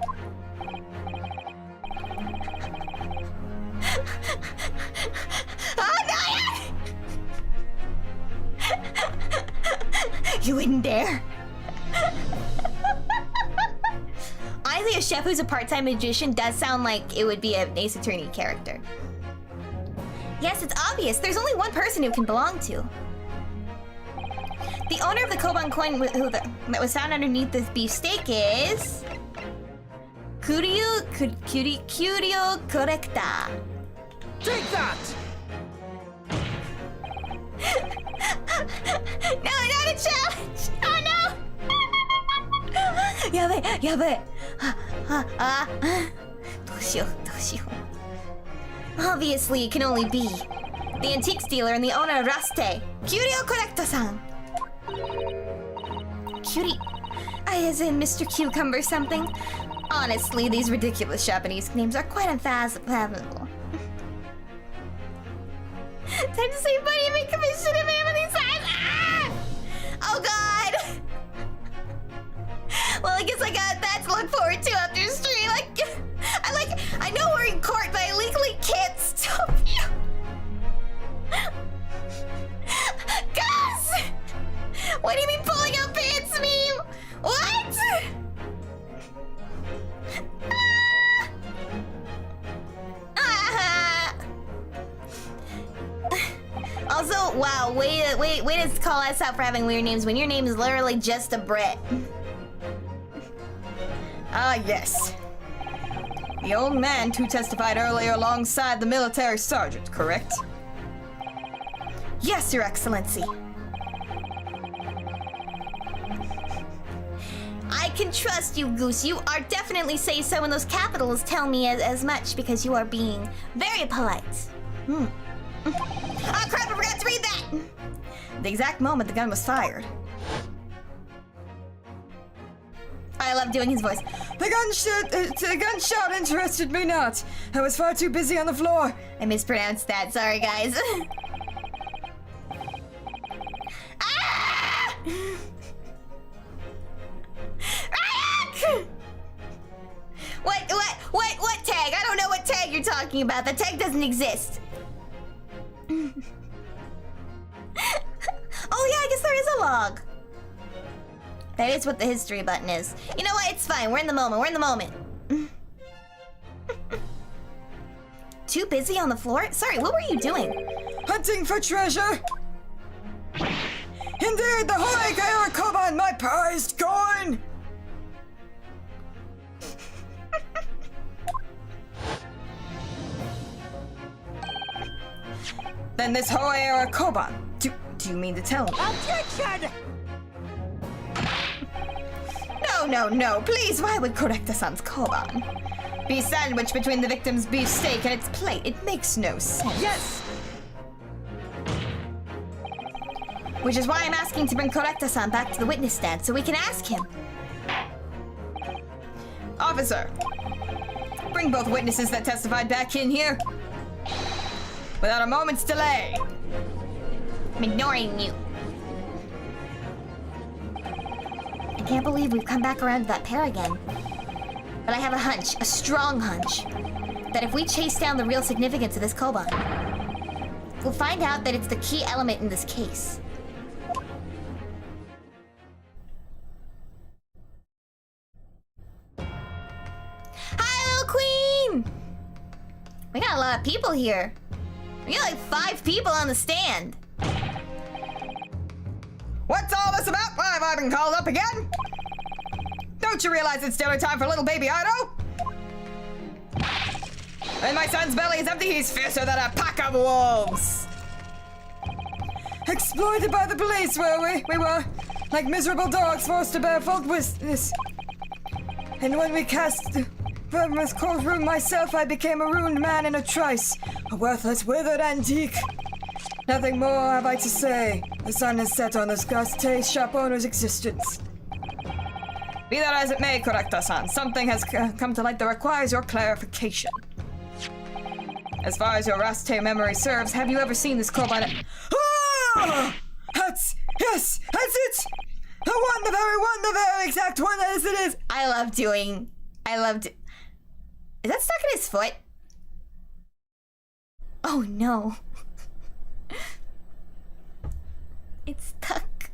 Oh, no! You wouldn't dare. Honestly, a chef who's a part-time magician does sound like it would be an Ace Attorney character. Yes, it's obvious. There's only one person who can belong to. The owner of the Koban coin that was found underneath this beefsteak is... Kuryo Korekta. Take that! No, not a challenge! Oh no! Yabe! Obviously, it can only be the antiques dealer and the owner of Raste, Kuryo Korekta-san. Cutie, as in Mr. Cucumber something. Honestly, these ridiculous Japanese names are quite unfathomable. Time to say buddy and make commission of Amity size. Ah! Oh god! Well, I guess I got that to look forward to after stream. I know we're in court, but I legally can't stop you. Gus! What do you mean pulling out pants meme? What? Also, wow, way to call us out for having weird names when your name is literally just a Brit. Ah, yes. The old man who testified earlier alongside the military sergeant, correct? Yes, Your Excellency. I can trust you, Goose. You are definitely say so, and those capitals tell me as much because you are being very polite. Oh crap, I forgot to read that! The exact moment the gun was fired. I love doing his voice. The gunshot interested me not. I was far too busy on the floor. I mispronounced that, sorry guys. Ah! What tag? I don't know what tag you're talking about. The tag doesn't exist. Oh yeah, I guess there is a log. That is what the history button is. You know what? It's fine. We're in the moment. Too busy on the floor? Sorry, what were you doing? Hunting for treasure. Indeed, the Hoei Koban, my prized coin. Then this Hoe are a Koban. Do you mean to tell me? Objection! No, please, why would Korekta-san's Koban be sandwiched between the victim's beef steak and its plate? It makes no sense. Yes! Which is why I'm asking to bring Korekta-san back to the witness stand so we can ask him. Officer, bring both witnesses that testified back in here. Without a moment's delay. I'm ignoring you. I can't believe we've come back around to that pair again. But I have a hunch, a strong hunch, that if we chase down the real significance of this Koban, we'll find out that it's the key element in this case. Hi, little queen! We got a lot of people here. We got like 5 people on the stand. What's all this about? Why have I been called up again? Don't you realize it's dinner time for little baby Ido? And my son's belly is empty, he's fiercer than a pack of wolves. Exploited by the police, were we? We were like miserable dogs forced to bear fault with this. And when we cast from this courtroom myself, I became a ruined man in a trice. A worthless, withered antique. Nothing more have I to say. The sun has set on this Gaste shop owner's existence. Be that as it may, Korekta-san, something has come to light that requires your clarification. As far as your Raste memory serves, have you ever seen this Koban? Ah! Yes, that's it! The very exact one as it is! I loved it. Is that stuck in his foot? Oh no. It's stuck.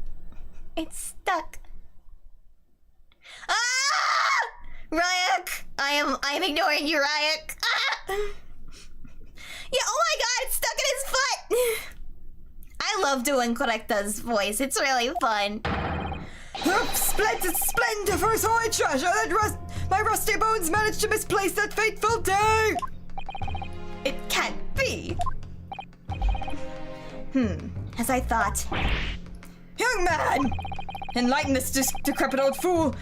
It's stuck. Ah! Ryak! I am ignoring you, Ryak. Ah! Yeah, oh my god, it's stuck in his foot! I love doing Korekta's voice. It's really fun. Splendid for so I treasure that my rusty bones managed to misplace that fateful day! It can't be! As I thought. Young man! Enlighten this decrepit old fool!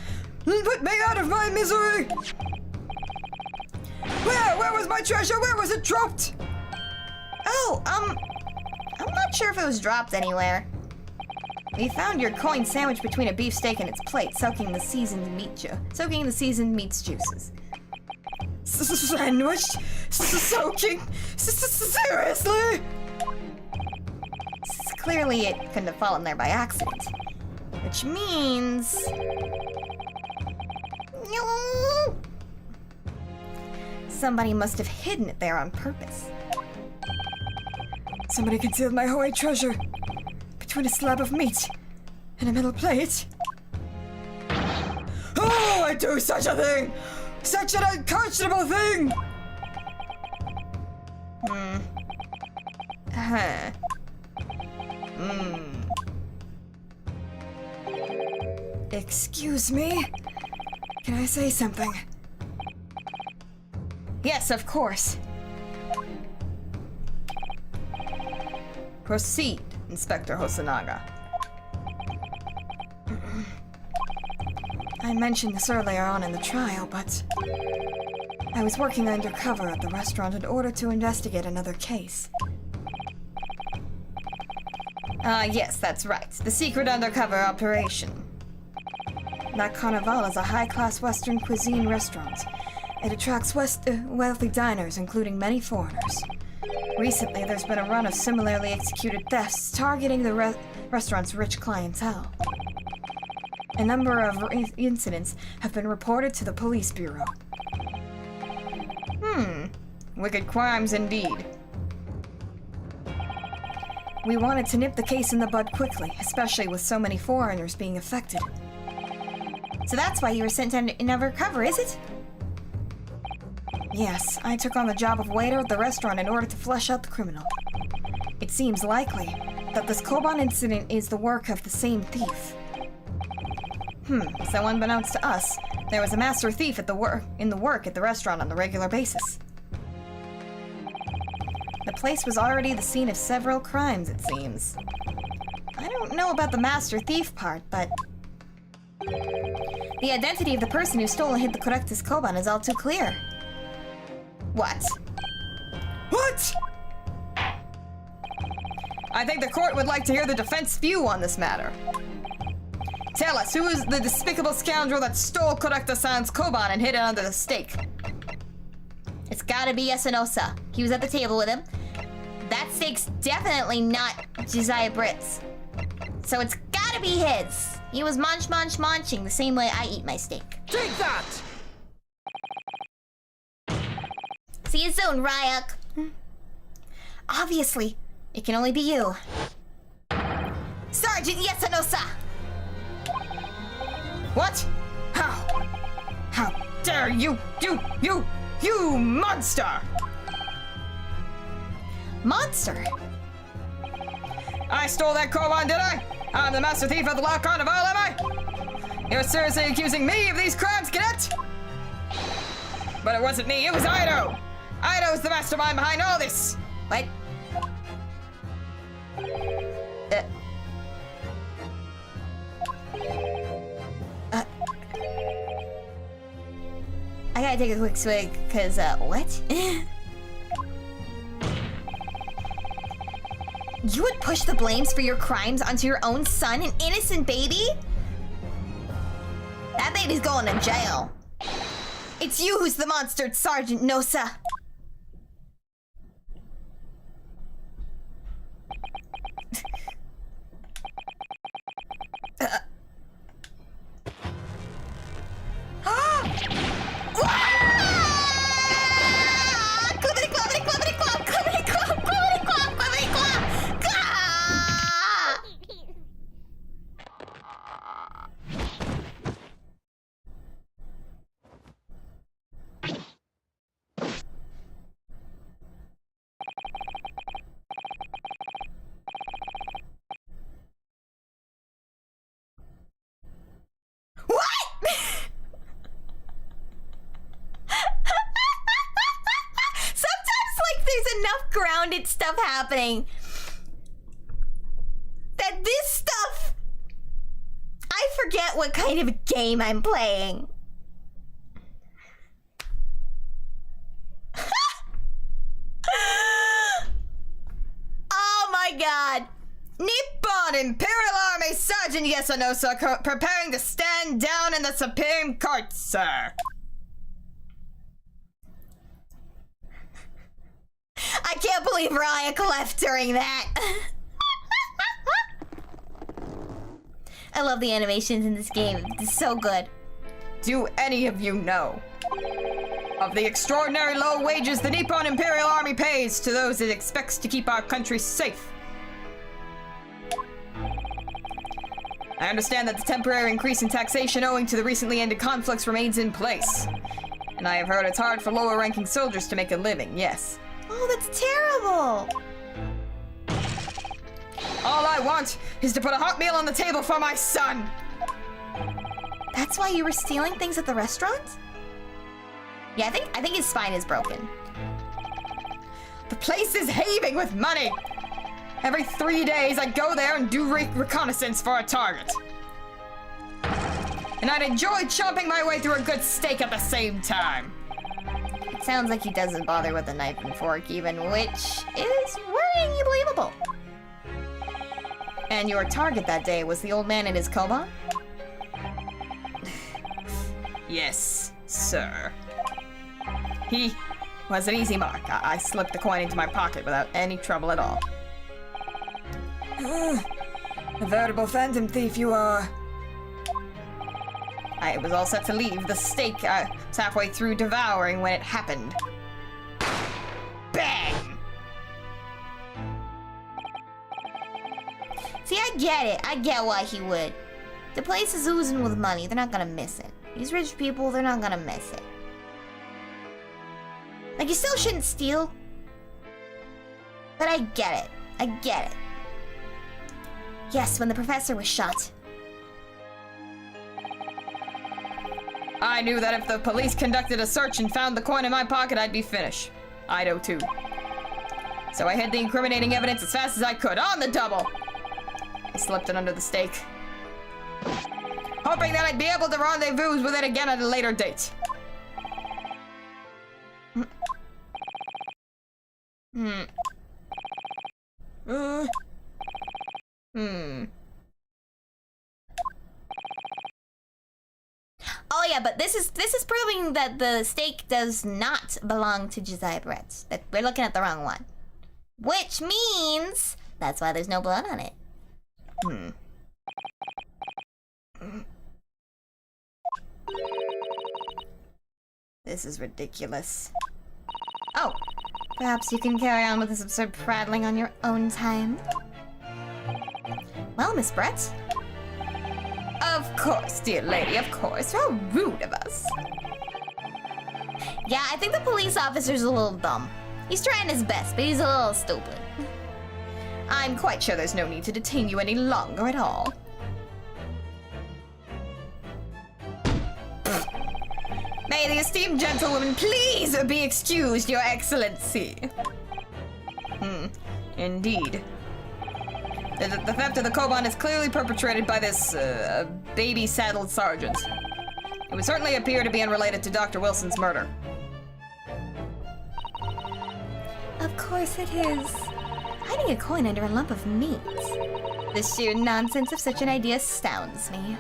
Put me out of my misery! Where was my treasure? Where was it dropped? Oh, I'm not sure if it was dropped anywhere. We found your coin sandwiched between a beefsteak and its plate, soaking the seasoned meat's juices. Sandwiched? Soaking? Seriously? Clearly it couldn't have fallen there by accident. Which means... somebody must have hidden it there on purpose. Somebody concealed my Hoei treasure between a slab of meat and a metal plate. Oh, I do such a thing! Such an unconscionable thing! Excuse me? Can I say something? Yes, of course. Proceed, Inspector Hosonaga. I mentioned this earlier on in the trial, but I was working undercover at the restaurant in order to investigate another case. Yes, that's right. The secret undercover operation. La Carnival is a high-class Western cuisine restaurant. It attracts wealthy diners, including many foreigners. Recently, there's been a run of similarly executed thefts targeting the restaurant's rich clientele. A number of incidents have been reported to the police bureau. Wicked crimes indeed. We wanted to nip the case in the bud quickly, especially with so many foreigners being affected. So that's why you were sent undercover, is it? Yes, I took on the job of waiter at the restaurant in order to flesh out the criminal. It seems likely that this Koban incident is the work of the same thief. So unbeknownst to us, there was a master thief at the work at the restaurant on the regular basis. The place was already the scene of several crimes, it seems. I don't know about the master thief part, but... the identity of the person who stole and hid the Correctus Koban is all too clear. What? What?! I think the court would like to hear the defense view on this matter. Tell us, who is the despicable scoundrel that stole Correctus-san's Koban and hid it under the stake? It's gotta be Yasunosa. He was at the table with him. That steak's definitely not Josiah Britt's. So it's gotta be his. He was munching the same way I eat my steak. Take that! See you soon, Ryuk. Obviously, it can only be you. Sergeant Yasunosa! What? How? How dare you, you monster! Monster? I stole that Koban, did I? I'm the master thief of the Law Carnival, am I? You're seriously accusing me of these crimes, cadet? But it wasn't me, it was Ido! Ido's the mastermind behind all this! What? I gotta take a quick swig, cause, what? You would push the blames for your crimes onto your own son, an innocent baby? That baby's going to jail. It's you who's the monster, Sergeant Nosa. Grounded stuff happening that this stuff I forget what kind of a game I'm playing. Oh my god. Nippon Imperial Army Sergeant Yasunosa preparing to stand down in the Supreme Court, sir. I can't believe Ryuk left during that. I love the animations in this game. It's so good. Do any of you know of the extraordinary low wages the Nippon Imperial Army pays to those it expects to keep our country safe? I understand that the temporary increase in taxation owing to the recently ended conflicts remains in place. And I have heard it's hard for lower-ranking soldiers to make a living, yes. Oh, that's terrible! All I want is to put a hot meal on the table for my son! That's why you were stealing things at the restaurant? Yeah, I think his spine is broken. The place is heaving with money! Every 3 days I go there and do reconnaissance for a target. And I'd enjoy chomping my way through a good steak at the same time. It sounds like he doesn't bother with a knife and fork even, which is worryingly believable. And your target that day was the old man in his Koban? Yes, sir. He was an easy mark. I slipped the coin into my pocket without any trouble at all. A veritable phantom thief you are. I was all set to leave the steak. I was halfway through devouring when it happened. Bang! See, I get it. I get why he would. The place is oozing with money. They're not gonna miss it. These rich people, they're not gonna miss it. Like, you still shouldn't steal. But I get it. I get it. Yes, when the professor was shot. I knew that if the police conducted a search and found the coin in my pocket, I'd be finished. Ido too. So I hid the incriminating evidence as fast as I could, on the double. I slipped it under the stake, hoping that I'd be able to rendezvous with it again at a later date. Oh yeah, but this is proving that the stake does not belong to Josiah Brett. That we're looking at the wrong one. Which means that's why there's no blood on it. This is ridiculous. Oh, perhaps you can carry on with this absurd prattling on your own time. Well, Miss Brett. Of course, dear lady, of course. How rude of us. Yeah, I think the police officer's a little dumb. He's trying his best, but he's a little stupid. I'm quite sure there's no need to detain you any longer at all. May the esteemed gentlewoman please be excused, Your Excellency. Indeed. The theft of the Koban is clearly perpetrated by this, baby-saddled sergeant. It would certainly appear to be unrelated to Dr. Wilson's murder. Of course it is. Hiding a coin under a lump of meat. The sheer nonsense of such an idea astounds me.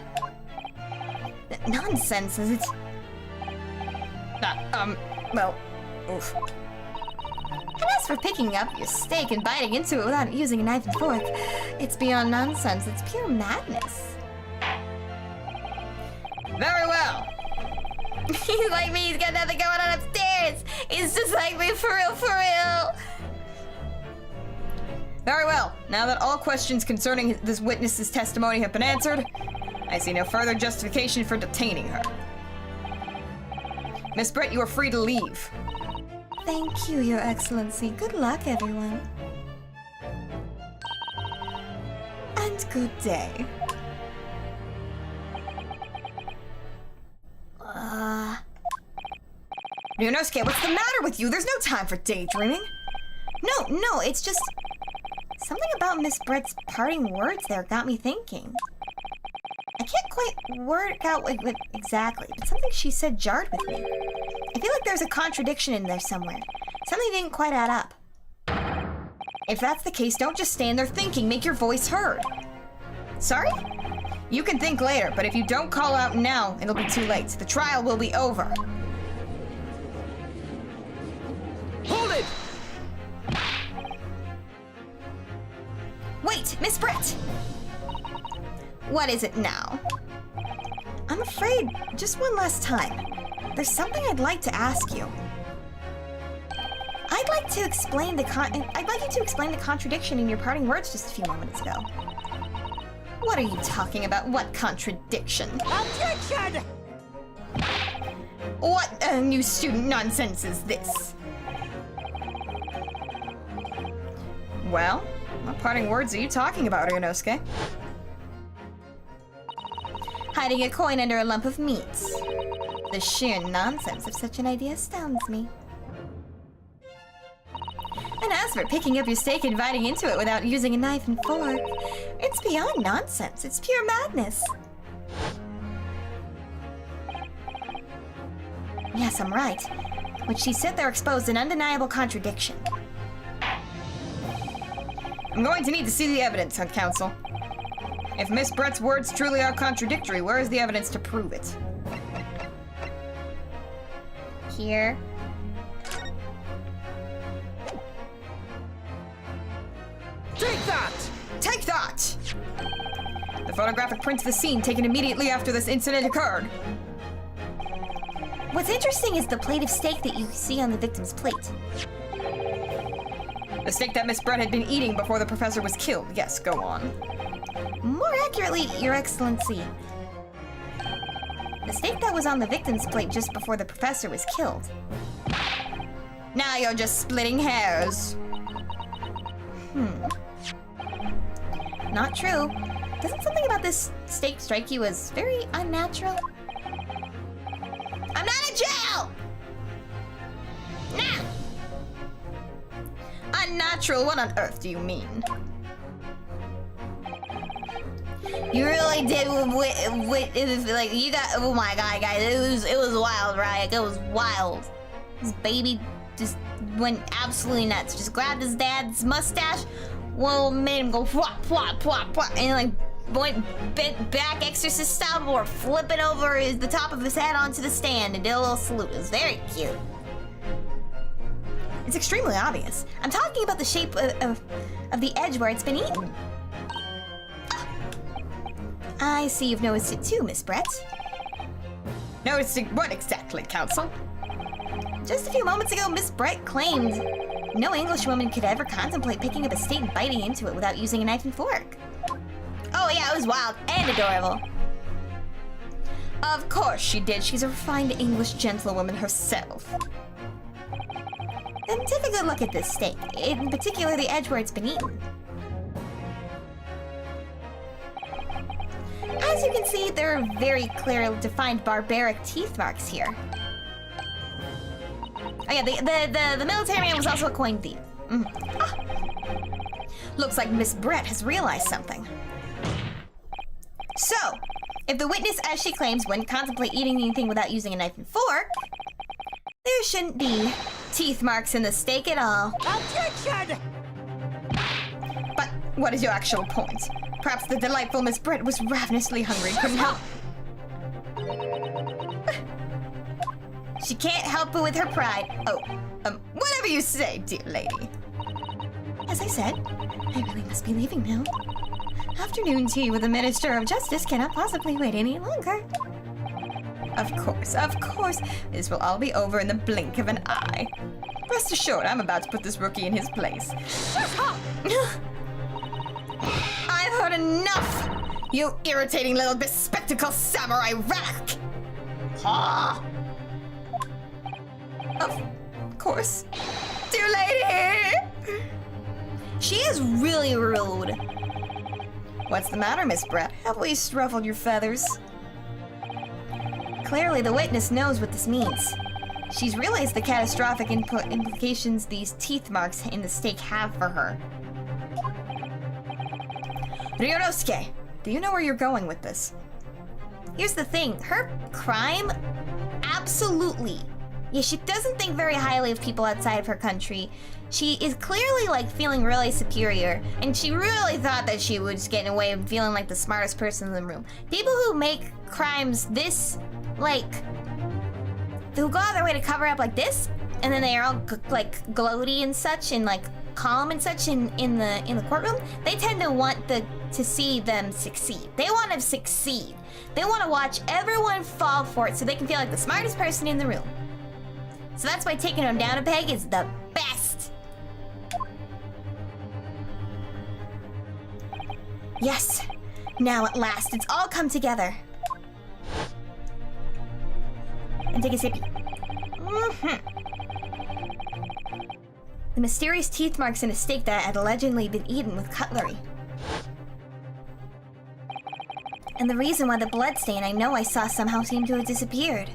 Nonsense, is it? Well, oof. And as for picking up your steak and biting into it without using a knife and fork, it's beyond nonsense. It's pure madness. Very well. He's like me. He's got nothing going on upstairs. He's just like me, for real, for real. Very well. Now that all questions concerning this witness's testimony have been answered, I see no further justification for detaining her. Miss Brett, you are free to leave. Thank you, Your Excellency. Good luck, everyone. And good day. Ryunosuke, what's the matter with you? There's no time for daydreaming. No, it's just... something about Miss Brett's parting words there got me thinking. I can't quite work out what exactly, but something she said jarred with me. I feel like there's a contradiction in there somewhere. Something didn't quite add up. If that's the case, don't just stand there thinking. Make your voice heard. Sorry? You can think later, but if you don't call out now, it'll be too late. The trial will be over. Hold it! Wait, Miss Brett! What is it now? I'm afraid, just one last time. There's something I'd like to ask you. I'd like you to explain the contradiction in your parting words just a few moments ago. What are you talking about? What contradiction? Objection! What new student nonsense is this? Well, what parting words are you talking about, Ryunosuke? Hiding a coin under a lump of meat. The sheer nonsense of such an idea astounds me. And as for picking up your steak and biting into it without using a knife and fork, it's beyond nonsense. It's pure madness. Yes, I'm right. What she said there exposed an undeniable contradiction. I'm going to need to see the evidence, Counsel. If Miss Brett's words truly are contradictory, where is the evidence to prove it? Here. Take that! Take that! The photographic print of the scene taken immediately after this incident occurred. What's interesting is the plate of steak that you see on the victim's plate. The steak that Miss Brett had been eating before the professor was killed. Yes, go on. More accurately, Your Excellency, the steak that was on the victim's plate just before the professor was killed. Now you're just splitting hairs. Not true. Doesn't something about this steak strike you as very unnatural? I'm not in jail! Nah! unnatural? What on earth do you mean? You really did like you got. Oh my god, guys! It was wild, right? It was wild. This baby just went absolutely nuts. Just grabbed his dad's mustache, well, made him go flop, flop, flop, flop, and like went bent back exorcist style before flipping over the top of his head onto the stand and did a little salute. It was very cute. It's extremely obvious. I'm talking about the shape of the edge where it's been eaten. I see you've noticed it too, Miss Brett. Noticing what exactly, Counsel? Just a few moments ago, Miss Brett claimed no Englishwoman could ever contemplate picking up a steak and biting into it without using a knife and fork. Oh yeah, it was wild and adorable. Of course she did. She's a refined English gentlewoman herself. Then take a good look at this steak, in particular the edge where it's been eaten. As you can see, there are very clearly defined barbaric teeth marks here. Oh yeah, the military man was also a coin thief. Looks like Miss Brett has realized something. So, if the witness, as she claims, wouldn't contemplate eating anything without using a knife and fork, there shouldn't be teeth marks in the steak at all. Objection! But what is your actual point? Perhaps the delightful Miss Brett was ravenously hungry and couldn't help. She can't help it with her pride. Oh, whatever you say, dear lady. As I said, I really must be leaving now. Afternoon tea with the Minister of Justice cannot possibly wait any longer. Of course. This will all be over in the blink of an eye. Rest assured, I'm about to put this rookie in his place. I've heard enough! You irritating little bespectacled samurai rat! Of course. Dear lady! She is really rude. What's the matter, Miss Brett? Have we ruffled your feathers? Clearly, the witness knows what this means. She's realized the catastrophic implications these teeth marks in the steak have for her. Ryunosuke, do you know where you're going with this? Here's the thing, her crime, absolutely. Yeah, she doesn't think very highly of people outside of her country. She is clearly like feeling really superior, and she really thought that she was getting away with feeling like the smartest person in the room. People who make crimes this, like, who go out of their way to cover up like this, and then they are all like gloaty and such, and like calm and such in the courtroom. They tend to want to see them succeed. They want to succeed. They want to watch everyone fall for it, so they can feel like the smartest person in the room. So that's why taking them down a peg is the best. Yes, now at last, it's all come together. And take a sippy. The mysterious teeth marks in a steak that had allegedly been eaten with cutlery. And the reason why the blood stain I know I saw somehow seemed to have disappeared.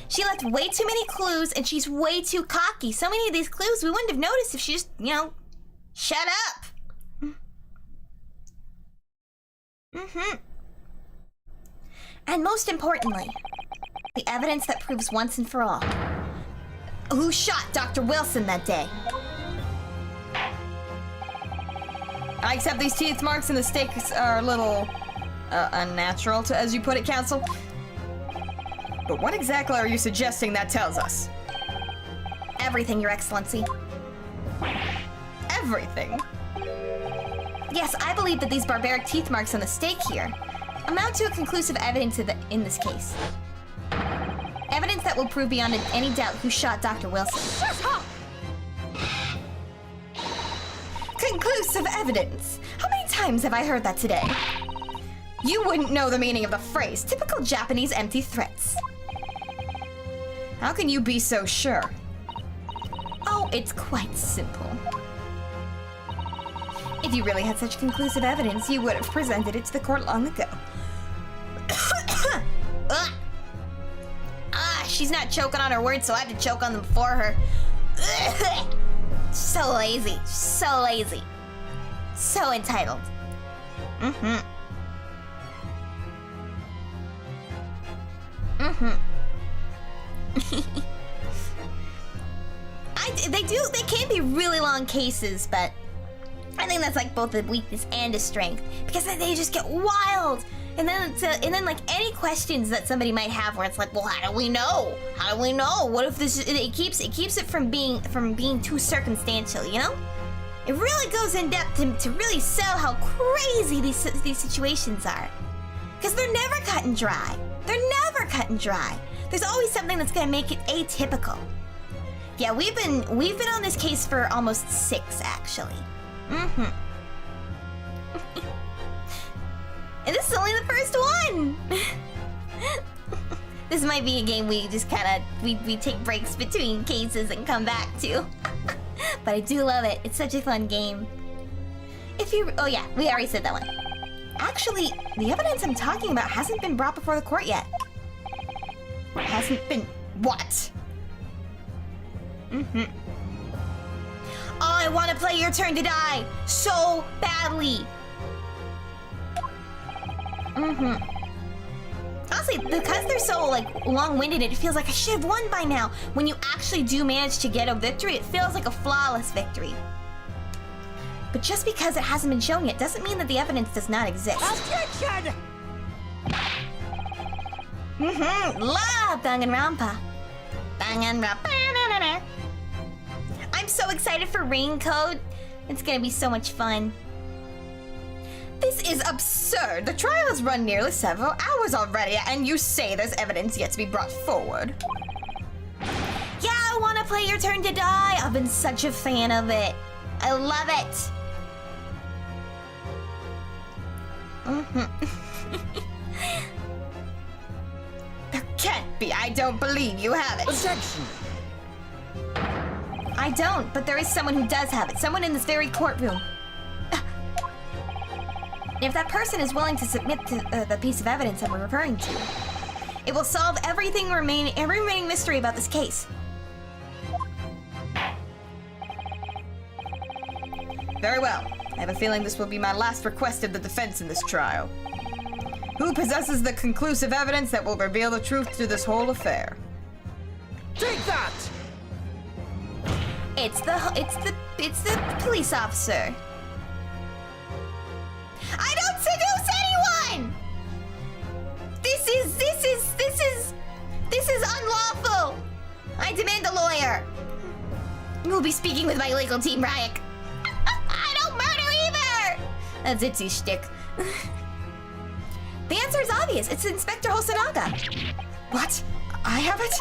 She left way too many clues, and she's way too cocky. So many of these clues we wouldn't have noticed if she just, shut up. And most importantly, the evidence that proves once and for all who shot Dr. Wilson that day. I accept these teeth marks in the steak are a little unnatural, as you put it, Counsel. But what exactly are you suggesting that tells us? Everything, Your Excellency. Everything? Yes, I believe that these barbaric teeth marks on the steak here amount to a conclusive evidence in this case. Evidence that will prove beyond any doubt who shot Dr. Wilson. Conclusive evidence? How many times have I heard that today? You wouldn't know the meaning of the phrase. Typical Japanese empty threats. How can you be so sure? Oh, it's quite simple. If you really had such conclusive evidence, you would have presented it to the court long ago. She's not choking on her words, so I have to choke on them for her. So lazy. So lazy. So entitled. They can be really long cases, but I think that's like both a weakness and a strength, because they just get wild. And then like any questions that somebody might have where it's like, well, how do we know? How do we know? What if this it keeps it from being too circumstantial, you know? It really goes in depth to really sell how crazy these situations are. Because they're never cut and dry. They're never cut and dry. There's always something that's gonna make it atypical. Yeah, we've been on this case for almost 6, actually. And this is only the first one. This might be a game we just kind of we take breaks between cases and come back to. But I do love it. It's such a fun game. Oh yeah, we already said that one. Actually, the evidence I'm talking about hasn't been brought before the court yet. Hasn't been what? Oh, I want to play Your Turn to Die so badly. Honestly, because they're so like long-winded, it feels like I should have won by now. When you actually do manage to get a victory, it feels like a flawless victory. But just because it hasn't been shown yet doesn't mean that the evidence does not exist. Objection! Love Danganronpa. Danganronpa. I'm so excited for Raincoat. It's gonna be so much fun. This is absurd. The trial has run nearly several hours already, and you say there's evidence yet to be brought forward. Yeah, I want to play Your Turn to Die. I've been such a fan of it. I love it. There can't be. I don't believe you have it. Objection! I don't, but there is someone who does have it. Someone in this very courtroom. If that person is willing to submit to the piece of evidence that we're referring to, it will solve every remaining mystery about this case. Very well. I have a feeling this will be my last request of the defense in this trial. Who possesses the conclusive evidence that will reveal the truth to this whole affair? Take that! It's the police officer. I don't seduce anyone! This is unlawful! I demand a lawyer! You will be speaking with my legal team, Ryuk. I don't murder either! That's Itzy's shtick. The answer is obvious. It's Inspector Hosonaga. What? I have it?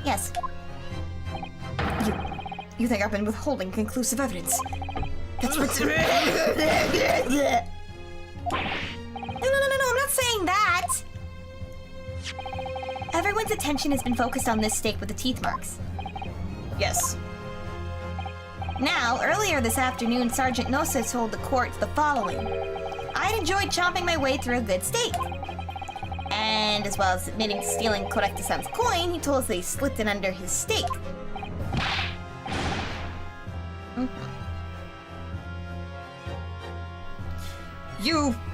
Yes. You think I've been withholding conclusive evidence? That's what... No, I'm not saying that. Everyone's attention has been focused on this stake with the teeth marks. Yes. Now, earlier this afternoon, Sergeant Nosa told the court the following. I'd enjoyed chomping my way through a good steak. And as well as admitting to stealing Correcta-san's coin, he told us that he slipped it under his steak.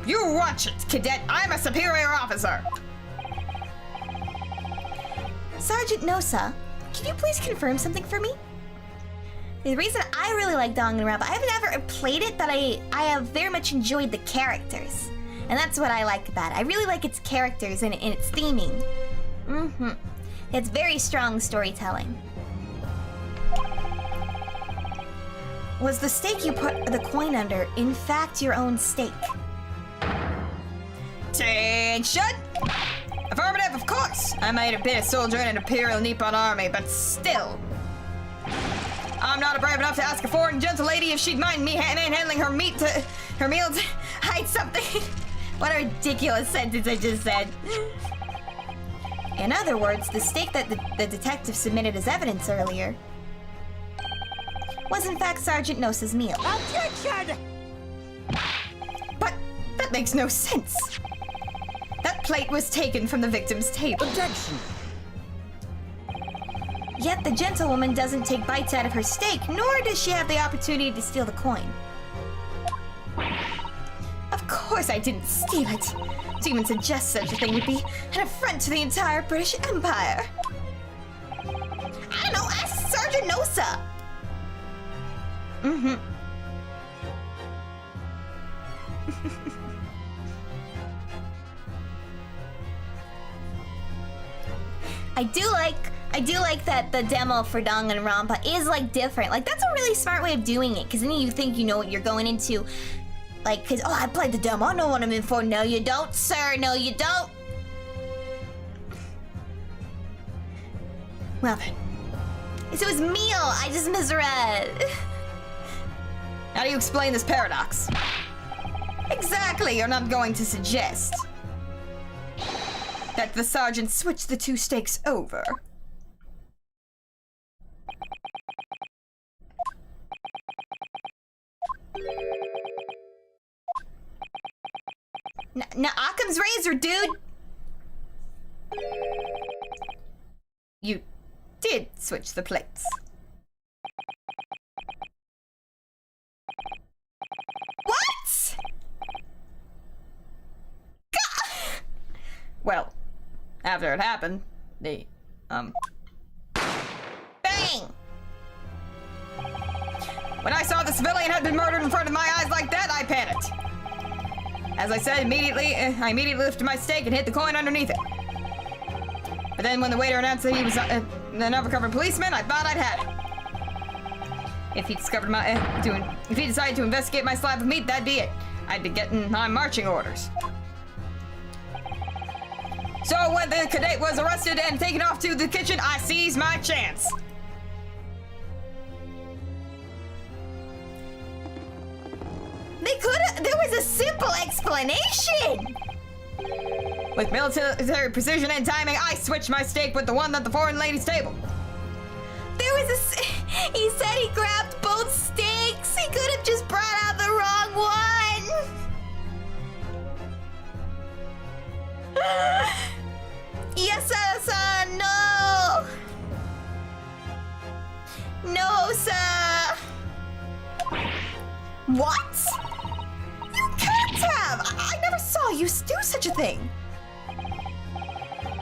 You watch it, cadet. I'm a superior officer. Sergeant Nosa, can you please confirm something for me? The reason I really like Danganronpa, I haven't ever played it, but I have very much enjoyed the characters. And that's what I like about it. I really like its characters and its theming. It's very strong storytelling. Was the stake you put the coin under, in fact, your own stake? Attention! Affirmative, of course! I might have been a soldier in an Imperial Nippon army, but still. I'm not brave enough to ask a foreign gentle lady if she'd mind me handling her meal to hide something. What a ridiculous sentence I just said. In other words, the stake that the detective submitted as evidence earlier was in fact Sergeant Nosa's meal. Objection! But that makes no sense. That plate was taken from the victim's table. Objection! Yet the gentlewoman doesn't take bites out of her steak, nor does she have the opportunity to steal the coin. Of course I didn't steal it. To even suggest such a thing would be an affront to the entire British Empire. I don't know, ask Sergeant Nosa. Mm-hmm. I do like that the demo for Danganronpa is like different. Like that's a really smart way of doing it, because then you think you know what you're going into. Like, cause I played the demo, I know what I'm in for. No, you don't, sir. No, you don't. Well then, so it's meal. I just misread. How do you explain this paradox? Exactly, you're not going to suggest that the sergeant switched the two steaks over. Now, Occam's razor, dude. You did switch the plates. What? Well, after it happened, the, Bang! when I saw the civilian had been murdered in front of my eyes like that, I panicked. As I said, I immediately lifted my steak and hit the coin underneath it. But then when the waiter announced that he was an undercover policeman, I thought I'd had it. If he discovered if he decided to investigate my slab of meat, that'd be it. I'd be getting on marching orders. So when the cadet was arrested and taken off to the kitchen, I seized my chance. There was a simple explanation! With military precision and timing, I switched my steak with the one at the foreign lady's table. He said he grabbed both steaks! He could have just brought out the wrong one! Yes, sir, no! No, sir! What? You can't have! I never saw you do such a thing!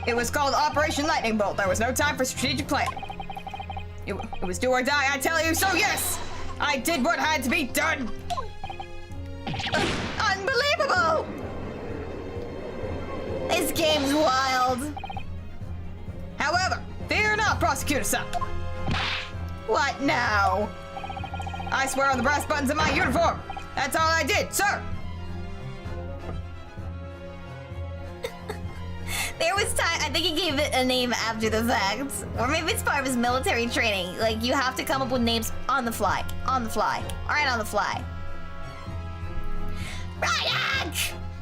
It was called Operation Lightning Bolt. There was no time for strategic planning. It was do or die, I tell you, so yes! I did what had to be done! Unbelievable! This game's wild. However, fear not, Prosecutor-san. What now? I swear on the brass buttons of my uniform. That's all I did, sir. There was time, I think he gave it a name after the fact. Or maybe it's part of his military training. Like, you have to come up with names on the fly. On the fly. Alright, on the fly. Ryan!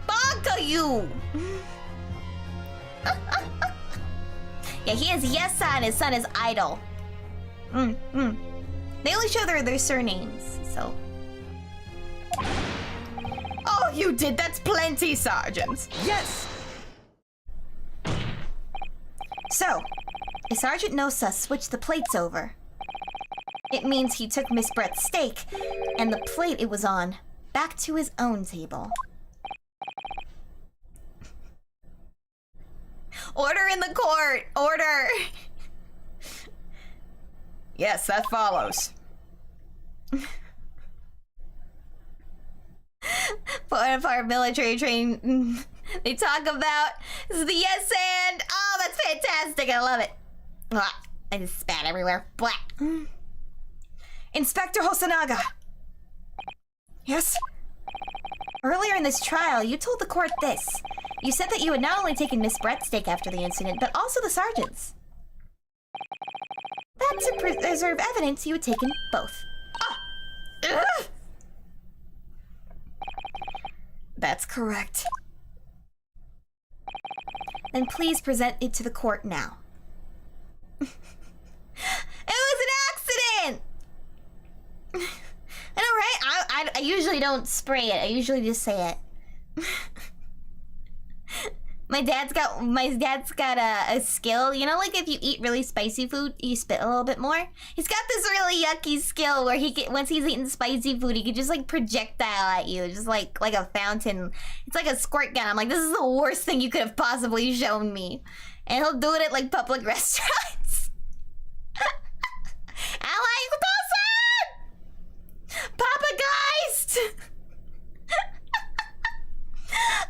Bonka you! Yeah, he has Yesa and his son is Idol. They only show their surnames, so. Oh, you did? That's plenty, Sergeant. Yes! So, if Sergeant Nosa switched the plates over, it means he took Miss Brett's steak and the plate it was on back to his own table. Order in the court! Order! Yes, that follows. Part of our military training, they talk about this is the yes and. Oh, that's fantastic! I love it. I just spat everywhere. Blah. Inspector Hosanaga. Yes? Earlier in this trial, you told the court this. You said that you had not only taken Miss Brett's steak after the incident, but also the sergeant's. That to preserve evidence, you had taken both. That's correct. Then please present it to the court now. It was an accident! I know, right? I usually don't spray it. I usually just say it. My dad's got a skill. You know, like if you eat really spicy food, you spit a little bit more. He's got this really yucky skill where once he's eating spicy food, he can just like projectile at you, just like a fountain. It's like a squirt gun. I'm like, this is the worst thing you could have possibly shown me. And he'll do it at like public restaurants. I'm like, Papa Geist!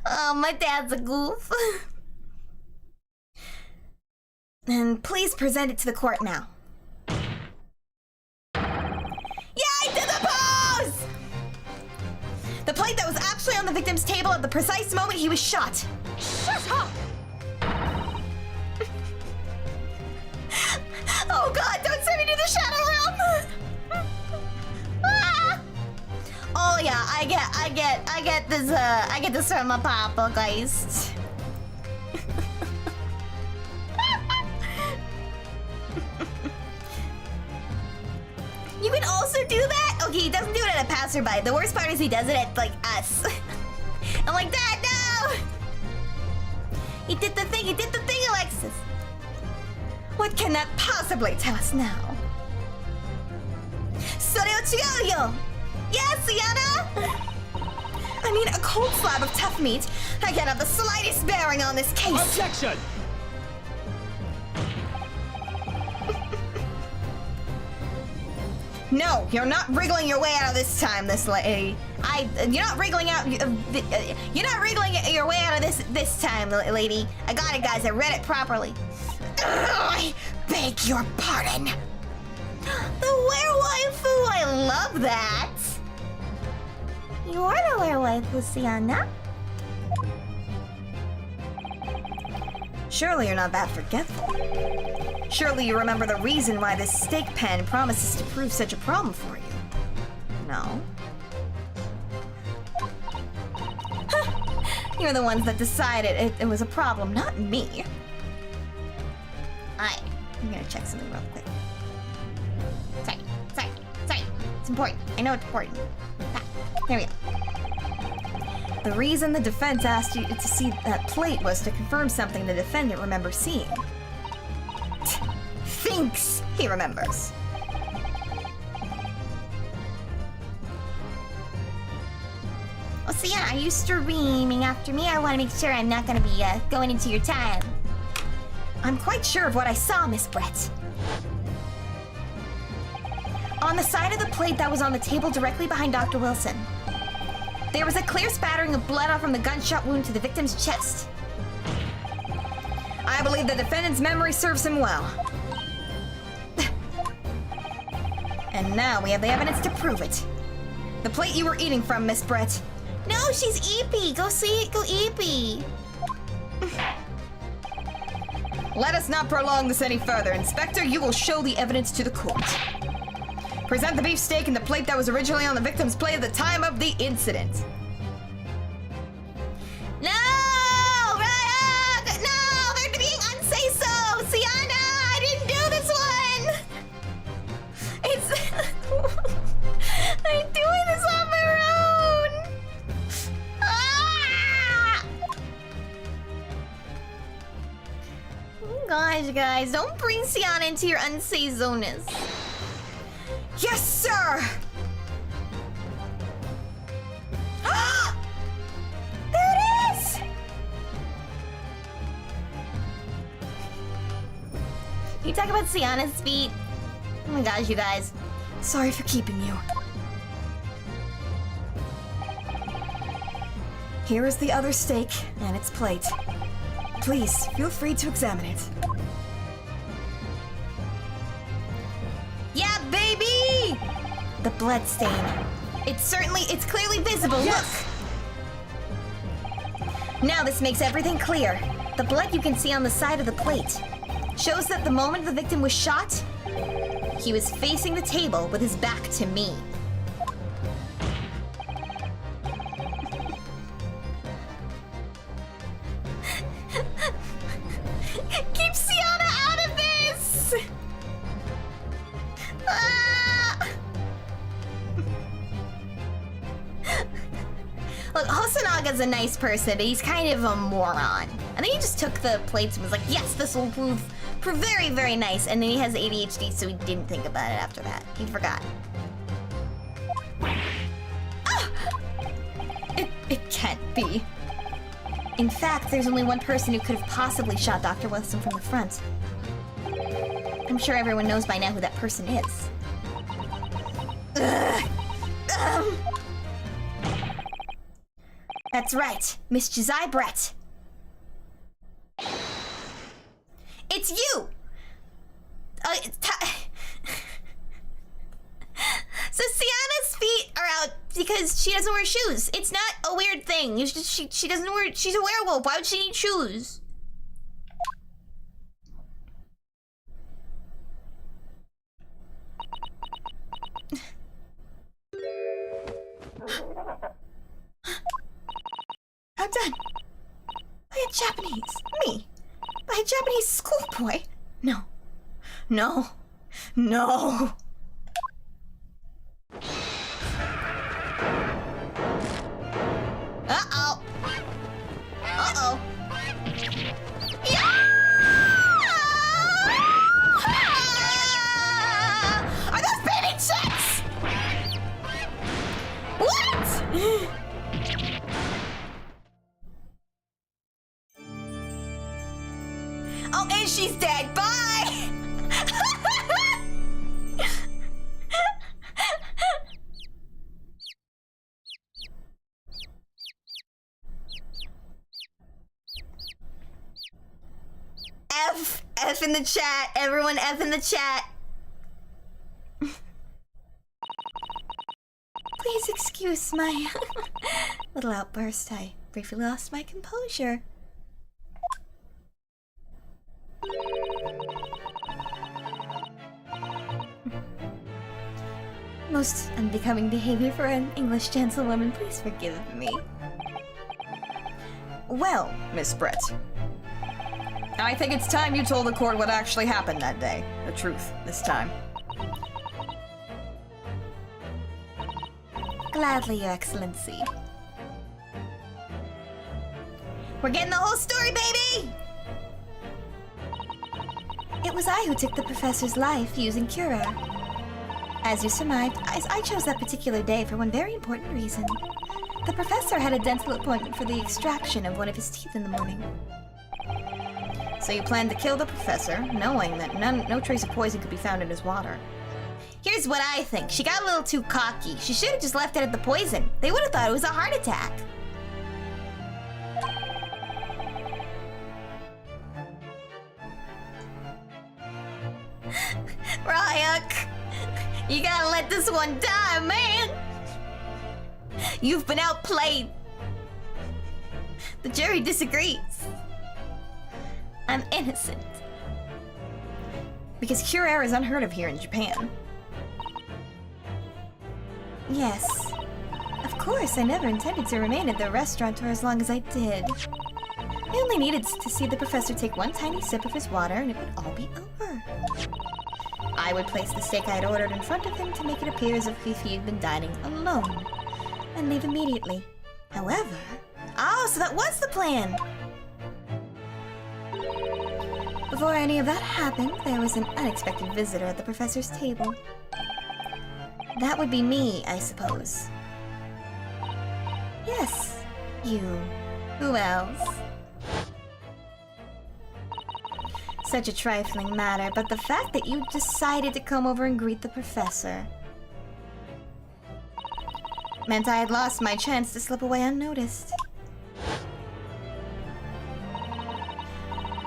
Oh, my dad's a goof. And please present it to the court now. Yeah, I did the pose! The plate that was actually on the victim's table at the precise moment he was shot. Shut up! Oh God, don't send me to the shadow realm! Ah! Oh yeah, I get this from my papa, Geist. You can also do that? Okay, he doesn't do it at a passerby. The worst part is he does it at, like, us. I'm like, Dad, no! He did the thing, Alexis. What can that possibly tell us now? Soreo chigayo! Yes, Sianna! I mean, a cold slab of tough meat. I can't have the slightest bearing on this case. Objection! No, you're not wriggling your way out of this time, this lady. You're not wriggling your way out of this time, lady. I got it, guys. I read it properly. I beg your pardon. The werewaifu, I love that. You're the werewaifu, Sianna. Surely you're not that forgetful. Surely you remember the reason why this steak pan promises to prove such a problem for you. No? Huh. You're the ones that decided it was a problem, not me. I'm gonna check something real quick. Sorry. It's important. I know it's important. Ah, there we go. The reason the defense asked you to see that plate was to confirm something the defendant remembers seeing. Thinks he remembers. Well, Sianna, are you streaming after me? I want to make sure I'm not going to be going into your time. I'm quite sure of what I saw, Miss Brett. On the side of the plate that was on the table directly behind Dr. Wilson, there was a clear spattering of blood from the gunshot wound to the victim's chest. I believe the defendant's memory serves him well. And now we have the evidence to prove it. The plate you were eating from, Miss Brett. No, she's Eepy. Go see it. Go Eepy. Let us not prolong this any further. Inspector, you will show the evidence to the court. Present the beef steak and the plate that was originally on the victim's plate at the time of the incident. No! No! They're being unsay-so! Sianna! I didn't do this one! It's... I'm doing this on my own! Ah! Oh gosh, guys, don't bring Sianna into your unsay-zoness. Yes, sir! There it is! You talk about Sianna's feet. Oh my gosh, you guys. Sorry for keeping you. Here is the other steak and its plate. Please, feel free to examine it. Yeah, baby! The blood stain. It's clearly visible. Yes! Look! Now this makes everything clear. The blood you can see on the side of the plate shows that the moment the victim was shot, he was facing the table with his back to me. Keep Sianna out of this! Ah! Look, Hosanaga's a nice person, but he's kind of a moron. I think he just took the plates and was like, yes, this will prove very, very nice. And then he has ADHD, so he didn't think about it after that. He forgot. Ah! It can't be. In fact, there's only one person who could have possibly shot Dr. Wilson from the front. I'm sure everyone knows by now who that person is. That's right, Miss Josiah Brett. It's you! So Sianna's feet are out because she doesn't wear shoes. It's not a weird thing. It's just she doesn't wear. She's a werewolf. Why would she need shoes? I'm done. By a Japanese. Me. By a Japanese schoolboy. No. No. No. Uh-oh. Uh-oh. Yeah! Are those baby chicks? What? Oh, and she's dead. Bye! F in the chat. Everyone F in the chat. Please excuse my little outburst. I briefly lost my composure. Most unbecoming behavior for an English gentlewoman. Please forgive me. Well, Miss Brett, I think it's time you told the court what actually happened that day. The truth, this time. Gladly, Your Excellency. We're getting the whole story, baby! It was I who took the professor's life using Cura. As you surmised, I chose that particular day for one very important reason. The professor had a dental appointment for the extraction of one of his teeth in the morning. So you planned to kill the professor, knowing that no trace of poison could be found in his water. Here's what I think. She got a little too cocky. She should have just left it at the poison. They would have thought it was a heart attack. Ryuk, you gotta let this one die, man. You've been outplayed. The jury disagrees. I'm innocent. Because cure air is unheard of here in Japan. Yes. Of course, I never intended to remain at the restaurant for as long as I did. I only needed to see the professor take one tiny sip of his water and it would all be over. I would place the steak I had ordered in front of him to make it appear as if he had been dining alone, and leave immediately. However... Oh, so that was the plan! Before any of that happened, there was an unexpected visitor at the professor's table. That would be me, I suppose. Yes, you. Who else? Such a trifling matter, but the fact that you decided to come over and greet the professor meant I had lost my chance to slip away unnoticed.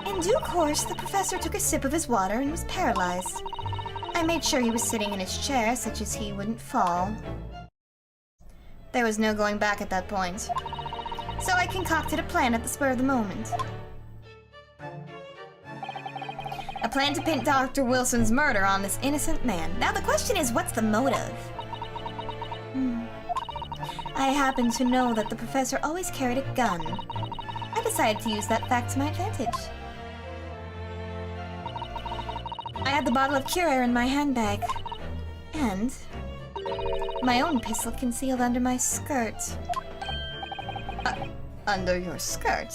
In due course, the professor took a sip of his water and was paralyzed. I made sure he was sitting in his chair, such as he wouldn't fall. There was no going back at that point, so I concocted a plan at the spur of the moment. A plan to pin Dr. Wilson's murder on this innocent man. Now the question is, what's the motive? I happen to know that the professor always carried a gun. I decided to use that fact to my advantage. I had the bottle of cure air in my handbag, and my own pistol concealed under my skirt. Under your skirt?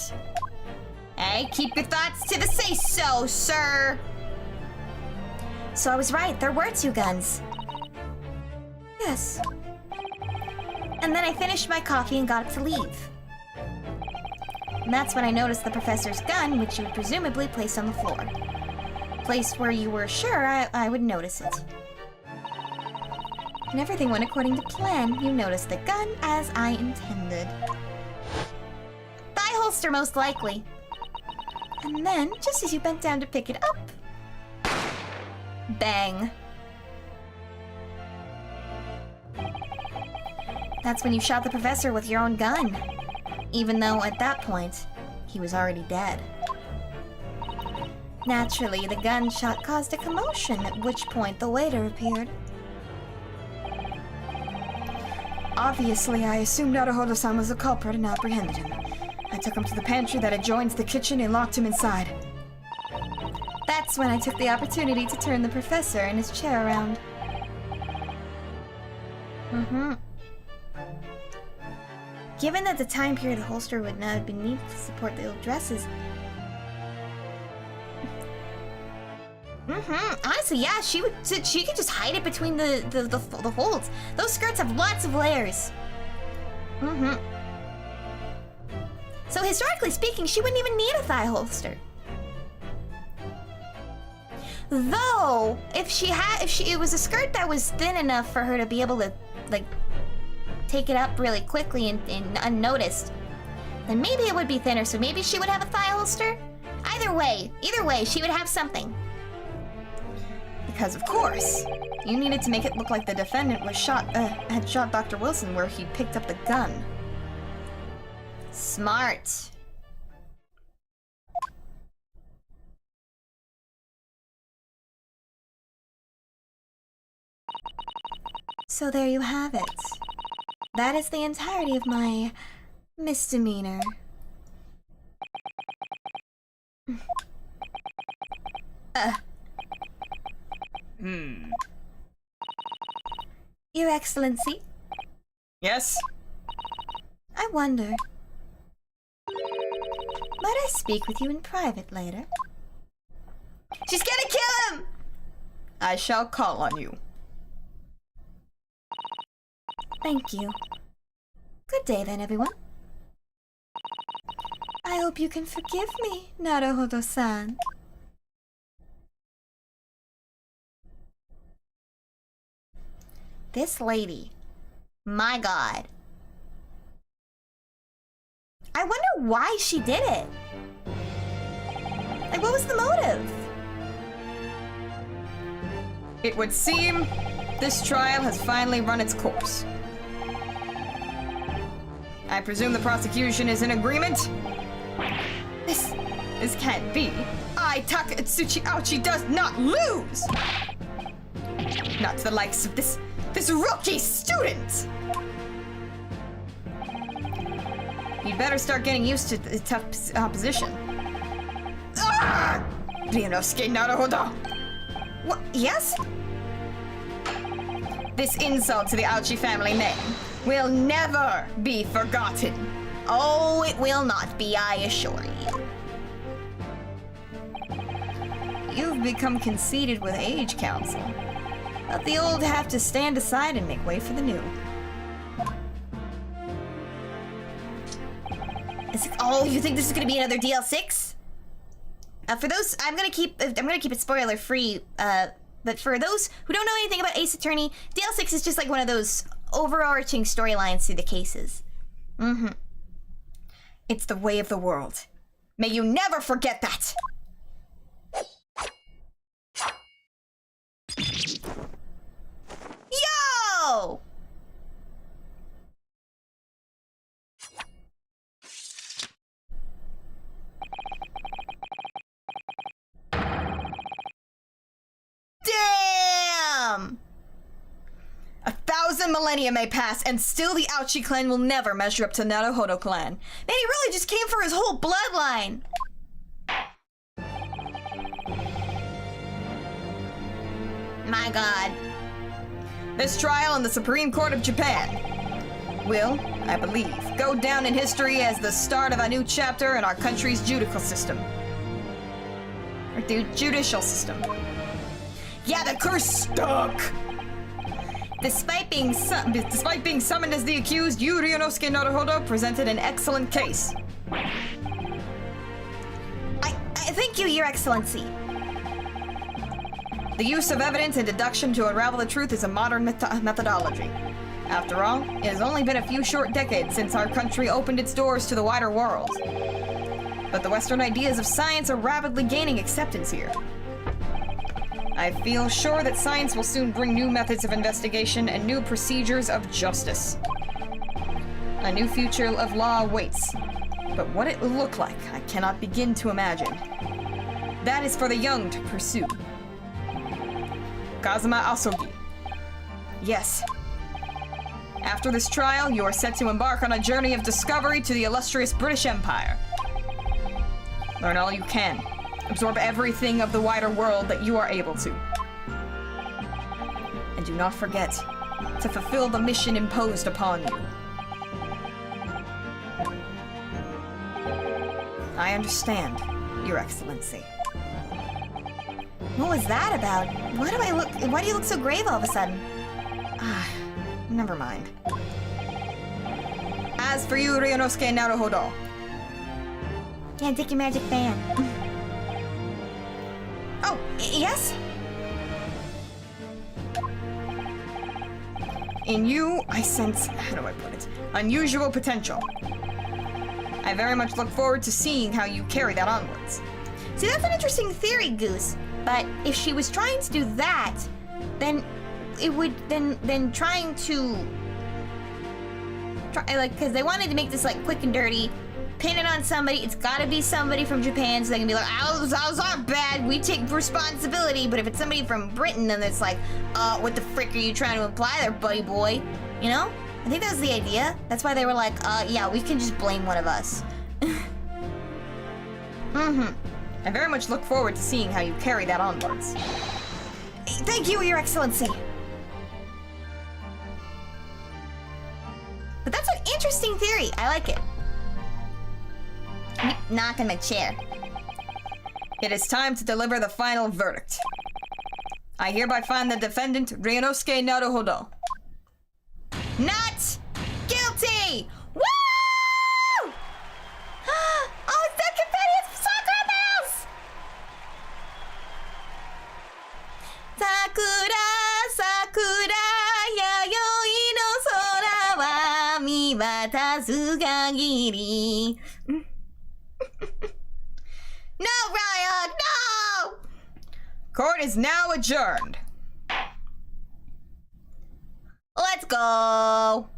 Hey, Okay, keep your thoughts to the say-so, sir. So I was right, there were 2 guns. Yes. And then I finished my coffee and got up to leave. And that's when I noticed the professor's gun, which you would presumably place on the floor. Place where you were sure I would notice it. And everything went according to plan. You noticed the gun as I intended. Thigh holster, most likely. And then, just as you bent down to pick it up, bang. That's when you shot the professor with your own gun. Even though, at that point, he was already dead. Naturally, the gunshot caused a commotion, at which point the waiter appeared. Obviously, I assumed Naruhodo-san was the culprit and apprehended him. I took him to the pantry that adjoins the kitchen and locked him inside. That's when I took the opportunity to turn the professor and his chair around. Given that the time period the holster would not have been needed to support the old dresses. Honestly, yeah, she could just hide it between the holds. Those skirts have lots of layers. So historically speaking, she wouldn't even need a thigh holster. Though, if it was a skirt that was thin enough for her to be able to, like, take it up really quickly and unnoticed, then maybe it would be thinner, so maybe she would have a thigh holster? Either way, she would have something. Because, of course, you needed to make it look like the defendant had shot Dr. Wilson where he picked up the gun. Smart. So there you have it. That is the entirety of my misdemeanor. Your Excellency? Yes? I wonder. Might I speak with you in private later? She's gonna kill him! I shall call on you. Thank you. Good day then, everyone. I hope you can forgive me, Naruhodo-san. This lady. My god. I wonder why she did it. Like, what was the motive? It would seem this trial has finally run its course. I presume the prosecution is in agreement? This can't be. Taka Itsuchi Ouchi does not lose! Not to the likes of this rookie student! You'd better start getting used to the tough opposition. Ryunosuke Naruhodo! What? Yes? This insult to the Ouchi family name will never be forgotten. Oh, it will not be, I assure you. You've become conceited with age, Counsel. Let the old have to stand aside and make way for the new. Oh, you think this is gonna be another DL6? For those, I'm gonna keep it spoiler free. But for those who don't know anything about Ace Attorney, DL6 is just like one of those overarching storylines through the cases. It's the way of the world. May you never forget that! Yo! Damn! 1,000 millennia may pass, and still the Ouchi clan will never measure up to Naruhodo clan. Man, he really just came for his whole bloodline. My god. This trial in the Supreme Court of Japan. will, I believe, go down in history as the start of a new chapter in our country's judicial system. Or judicial system. Yeah, the curse stuck! Despite being summoned as the accused, you, Ryunosuke Naruhodo, presented an excellent case. I thank you, Your Excellency. The use of evidence and deduction to unravel the truth is a modern methodology. After all, it has only been a few short decades since our country opened its doors to the wider world. But the Western ideas of science are rapidly gaining acceptance here. I feel sure that science will soon bring new methods of investigation and new procedures of justice. A new future of law awaits. But what it will look like, I cannot begin to imagine. That is for the young to pursue. Kazuma Asogi. Yes. After this trial, you are set to embark on a journey of discovery to the illustrious British Empire. Learn all you can. Absorb everything of the wider world that you are able to. And do not forget to fulfill the mission imposed upon you. I understand, Your Excellency. What was that about? Why do you look so grave all of a sudden? Never mind. As for you, Ryunosuke Naruhodo. Yeah, take your magic fan. Oh, yes? In you, I sense, how do I put it, unusual potential. I very much look forward to seeing how you carry that onwards. See, that's an interesting theory, Goose. But if she was trying to do that, then it would then trying to because they wanted to make this like quick and dirty, pin it on somebody. It's got to be somebody from Japan, so they can be like, "Ours are bad. We take responsibility." But if it's somebody from Britain, then it's like, what the frick are you trying to imply there, buddy boy? You know? I think that was the idea. That's why they were like, yeah, we can just blame one of us. I very much look forward to seeing how you carry that onwards. Thank you, Your Excellency. But that's an interesting theory. I like it. Knock on my chair. It is time to deliver the final verdict. I hereby find the defendant, Ryunosuke Naruhodo, not guilty! Woo! Oh, it's that competitive Sakura Mouse! Sakura, Sakura, yayoi no sora wa miwatasu kagiri. No, Ryan, no! Court is now adjourned. Let's go.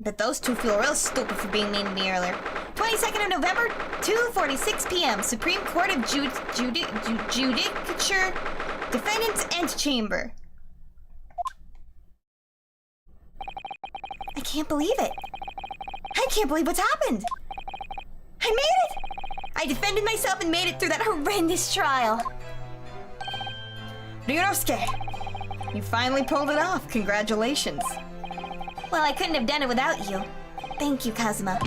But those two feel real stupid for being mean to me earlier. 22nd of November, 2:46 p.m. Supreme Court of Judicature, Defendant's Antechamber. I can't believe it. I can't believe what's happened. I made it. I defended myself and made it through that horrendous trial. Ryunosuke, you finally pulled it off. Congratulations. Well, I couldn't have done it without you. Thank you, Kazuma.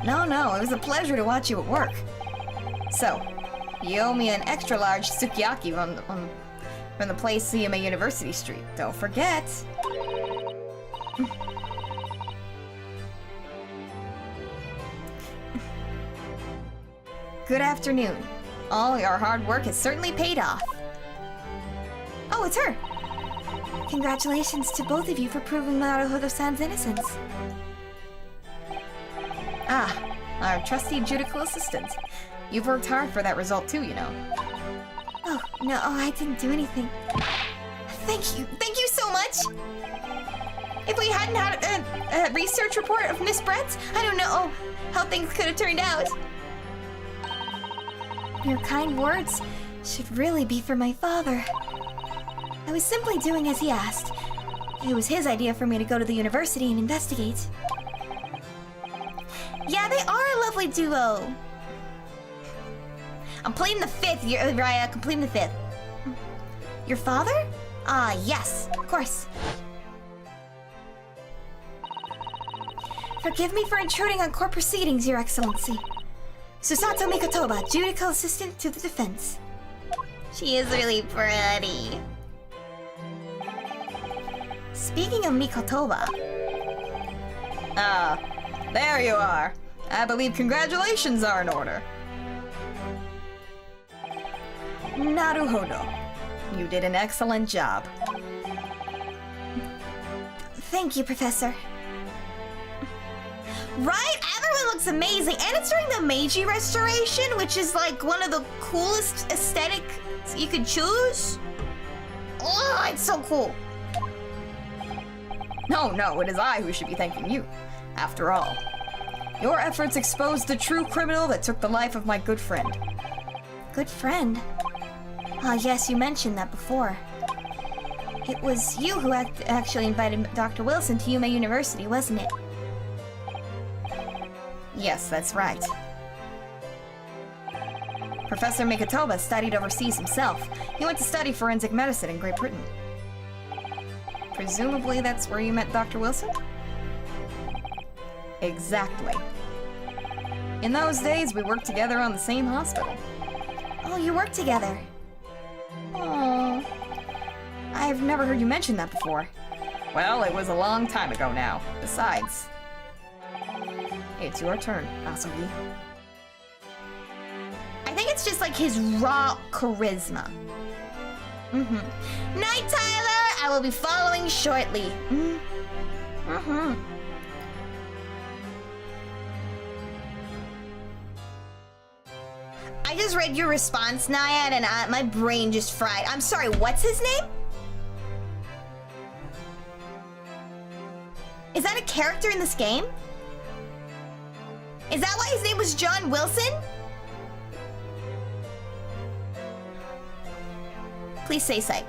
No, it was a pleasure to watch you at work. So, you owe me an extra large sukiyaki from the place CMA University Street. Don't forget. Good afternoon. All your hard work has certainly paid off. Oh, it's her. Congratulations to both of you for proving Naruhodo-san's innocence. Ah, our trusty judicial assistant. You've worked hard for that result too, you know. Oh, no, I didn't do anything. Thank you so much! If we hadn't had a research report of Miss Brett's, I don't know how things could have turned out. Your kind words should really be for my father. I was simply doing as he asked. It was his idea for me to go to the university and investigate. Yeah, they are a lovely duo. I'm pleading the fifth, Raya. I'm pleading the fifth. Your father? Ah, yes, of course. Forgive me for intruding on court proceedings, Your Excellency. Susato Mikotoba, Judicial Assistant to the Defense. She is really pretty. Speaking of Mikotoba... Ah, there you are. I believe congratulations are in order. Naruhodo. You did an excellent job. Thank you, Professor. Right? Everyone looks amazing. And it's during the Meiji Restoration, which is like one of the coolest aesthetics you could choose. Oh, it's so cool. No, it is I who should be thanking you. After all, your efforts exposed the true criminal that took the life of my good friend. Good friend? Ah, yes, you mentioned that before. It was you who actually invited Dr. Wilson to Yume University, wasn't it? Yes, that's right. Professor Mikotoba studied overseas himself. He went to study forensic medicine in Great Britain. Presumably that's where you met Dr. Wilson? Exactly. In those days, we worked together on the same hospital. Oh, you worked together. Oh, I've never heard you mention that before. Well, it was a long time ago now. Besides, it's your turn, Asugi. I think it's just like his raw charisma. Night, Tyler! I will be following shortly. I just read your response, Nayad, and my brain just fried. I'm sorry, what's his name? Is that a character in this game? Is that why his name was John Wilson? Please say psych.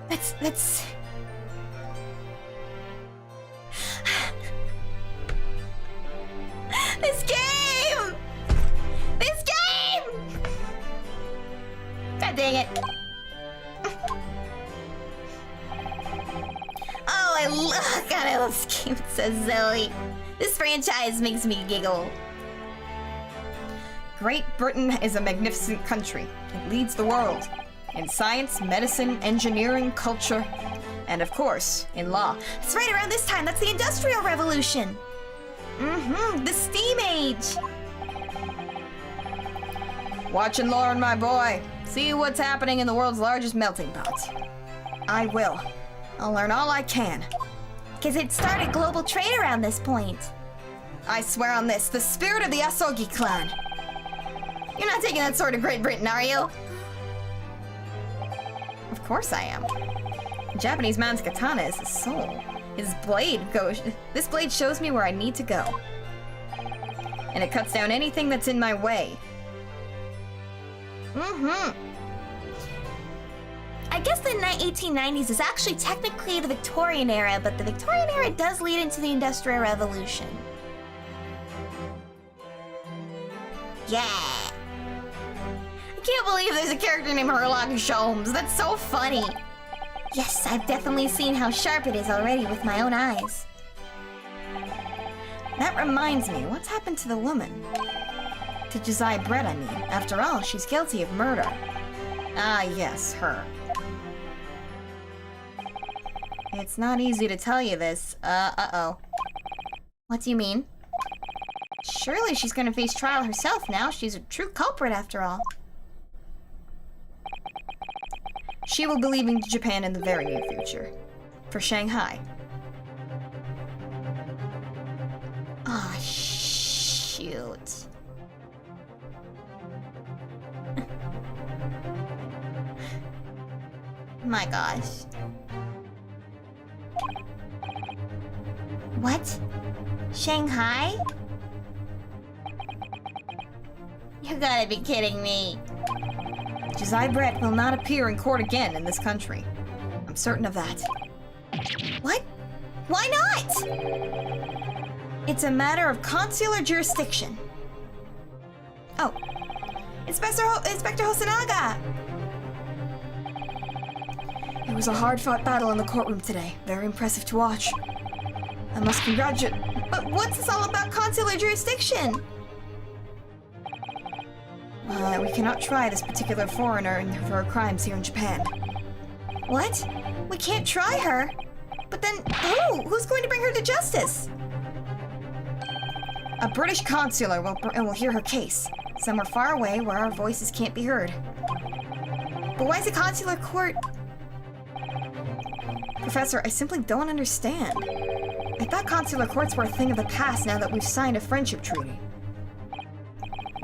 That's... This game! This game! God dang it. Oh, God, I love this game. It's so silly. This franchise makes me giggle. Great Britain is a magnificent country. It leads the world in science, medicine, engineering, culture, and of course, in law. It's right around this time. That's the Industrial Revolution. The Steam Age. Watch and learn, my boy. See what's happening in the world's largest melting pot. I will. I'll learn all I can. Because it started global trade around this point. I swear on this, the spirit of the Asogi clan. You're not taking that sword to Great Britain, are you? Of course I am. A Japanese man's katana is his soul. His blade goes... This blade shows me where I need to go. And it cuts down anything that's in my way. I guess the 1890s is actually technically the Victorian era, but the Victorian era does lead into the Industrial Revolution. Yeah. I can't believe there's a character named Herlock Sholmes. That's so funny. Yes, I've definitely seen how sharp it is already with my own eyes. That reminds me, what's happened to the woman? To Josiah Brett, I mean. After all, she's guilty of murder. Ah, yes, her. It's not easy to tell you this. Uh-oh. What do you mean? Surely she's gonna face trial herself now. She's a true culprit after all. She will be leaving Japan in the very near future. For Shanghai. Oh, shoot. My gosh. What? Shanghai? You gotta be kidding me. Josiah Brett will not appear in court again in this country. I'm certain of that. What? Why not? It's a matter of consular jurisdiction. Oh. Inspector Hosonaga! was a hard-fought battle in the courtroom today. Very impressive to watch. I must congratulate... But what's this all about consular jurisdiction? We cannot try this particular foreigner for her crimes here in Japan. What? We can't try her? But then who? Who's going to bring her to justice? A British consular will hear her case, somewhere far away where our voices can't be heard. But why is a consular court? Professor, I simply don't understand. I thought consular courts were a thing of the past now that we've signed a friendship treaty.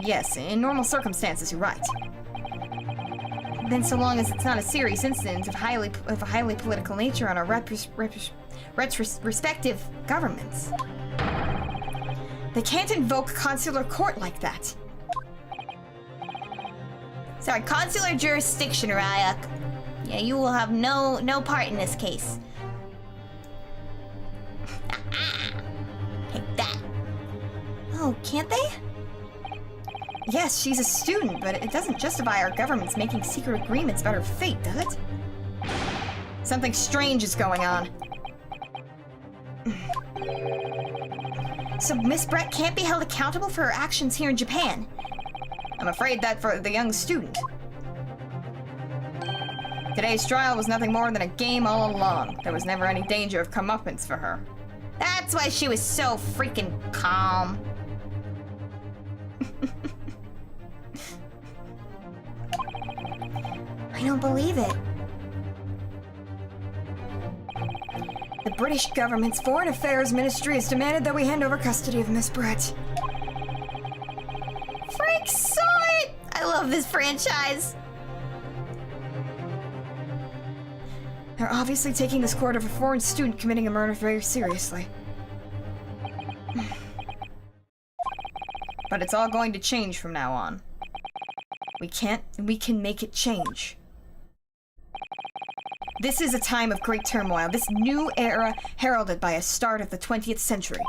Yes, in normal circumstances, you're right. Then so long as it's not a serious incident of a highly political nature on our respective governments. They can't invoke consular court like that. Sorry, consular jurisdiction, Ryuk. Yeah, you will have no part in this case. Take that. Oh, can't they? Yes, she's a student, but it doesn't justify our government's making secret agreements about her fate, does it? Something strange is going on. So Miss Brett can't be held accountable for her actions here in Japan. I'm afraid that for the young student. Today's trial was nothing more than a game all along. There was never any danger of comeuppance for her. That's why she was so freaking calm. I don't believe it. The British government's Foreign Affairs Ministry has demanded that we hand over custody of Miss Brett. Freak saw it! I love this franchise. They're obviously taking this court of a foreign student committing a murder very seriously. But it's all going to change from now on. We can make it change. This is a time of great turmoil, this new era heralded by a start of the 20th century.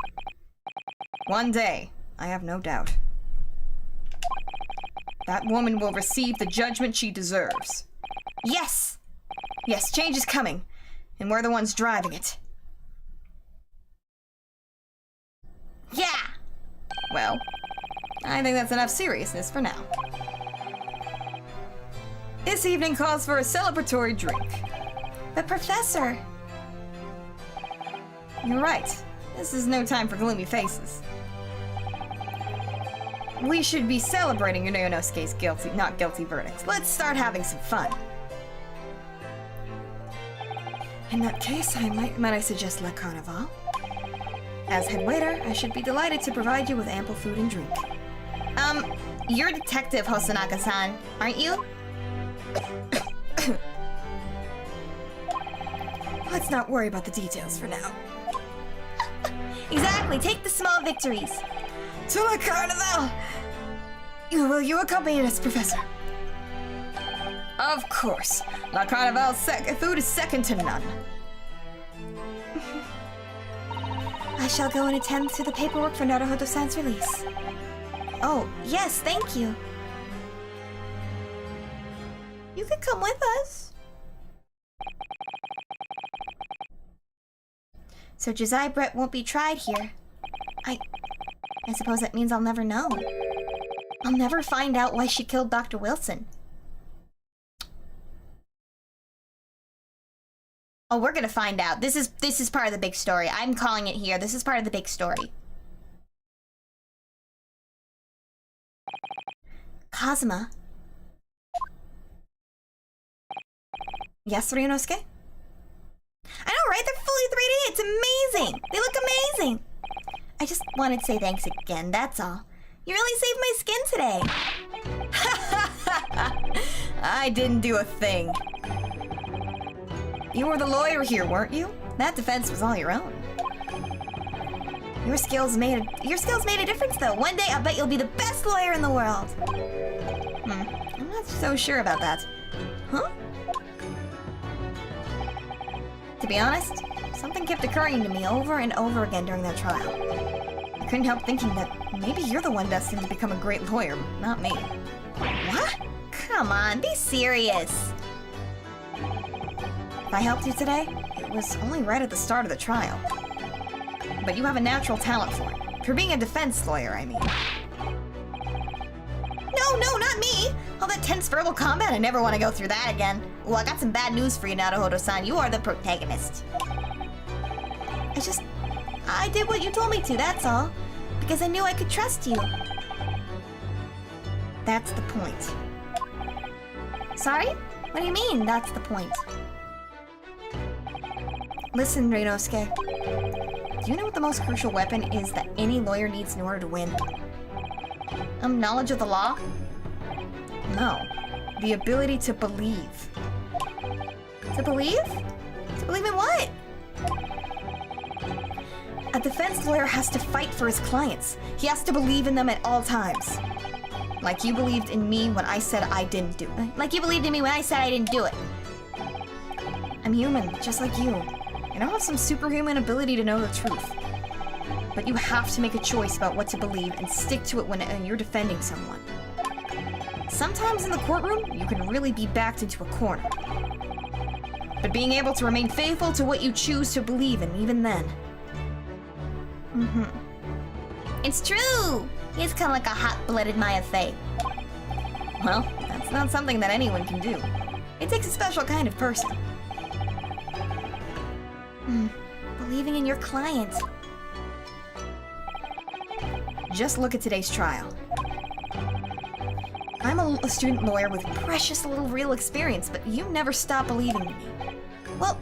One day, I have no doubt, that woman will receive the judgment she deserves. Yes! Yes, change is coming, and we're the ones driving it. Yeah! Well, I think that's enough seriousness for now. This evening calls for a celebratory drink. But Professor... You're right. This is no time for gloomy faces. We should be celebrating Yonosuke's not guilty verdict. Let's start having some fun. In that case, might I suggest La Carnival? As head waiter, I should be delighted to provide you with ample food and drink. You're Detective Hosonaga-san, aren't you? Let's not worry about the details for now. Exactly, take the small victories. To La Carnival! Will you accompany us, Professor? Of course. La Carnival's food is second to none. I shall go and attend to the paperwork for Naruhodo-san's release. Oh, yes, thank you. You could come with us. So Josiah Brett won't be tried here. I suppose that means I'll never know. I'll never find out why she killed Dr. Wilson. Oh, we're gonna find out. This is part of the big story. I'm calling it here. This is part of the big story. Kazuma. Yes, Ryunosuke? I know, right? They're fully 3D. It's amazing. They look amazing. I just wanted to say thanks again, that's all. You really saved my skin today. I didn't do a thing. You were the lawyer here, weren't you? That defense was all your own. Your skills made a difference, though. One day, I'll bet you'll be the best lawyer in the world. I'm not so sure about that. Huh? To be honest, something kept occurring to me over and over again during that trial. I couldn't help thinking that maybe you're the one destined to become a great lawyer, not me. What? Come on, be serious. I helped you today, it was only right at the start of the trial. But you have a natural talent for it. For being a defense lawyer, I mean. No, not me! All that tense verbal combat, I never want to go through that again. Well, I got some bad news for you, Naruhodo-san. You are the protagonist. I did what you told me to, that's all. Because I knew I could trust you. That's the point. Sorry? What do you mean, that's the point? Listen, Reinosuke. Do you know what the most crucial weapon is that any lawyer needs in order to win? Knowledge of the law? No. The ability to believe. To believe? To believe in what? A defense lawyer has to fight for his clients. He has to believe in them at all times. Like you believed in me when I said I didn't do it. Like you believed in me when I said I didn't do it. I'm human, just like you. I don't have some superhuman ability to know the truth. But you have to make a choice about what to believe and stick to it when you're defending someone. Sometimes in the courtroom, you can really be backed into a corner. But being able to remain faithful to what you choose to believe in, even then. It's true! He's kind of like a hot-blooded Maya Fey. Well, that's not something that anyone can do. It takes a special kind of person. Believing in your client. Just look at today's trial. I'm a student lawyer with precious little real experience, but you never stop believing in me. Well,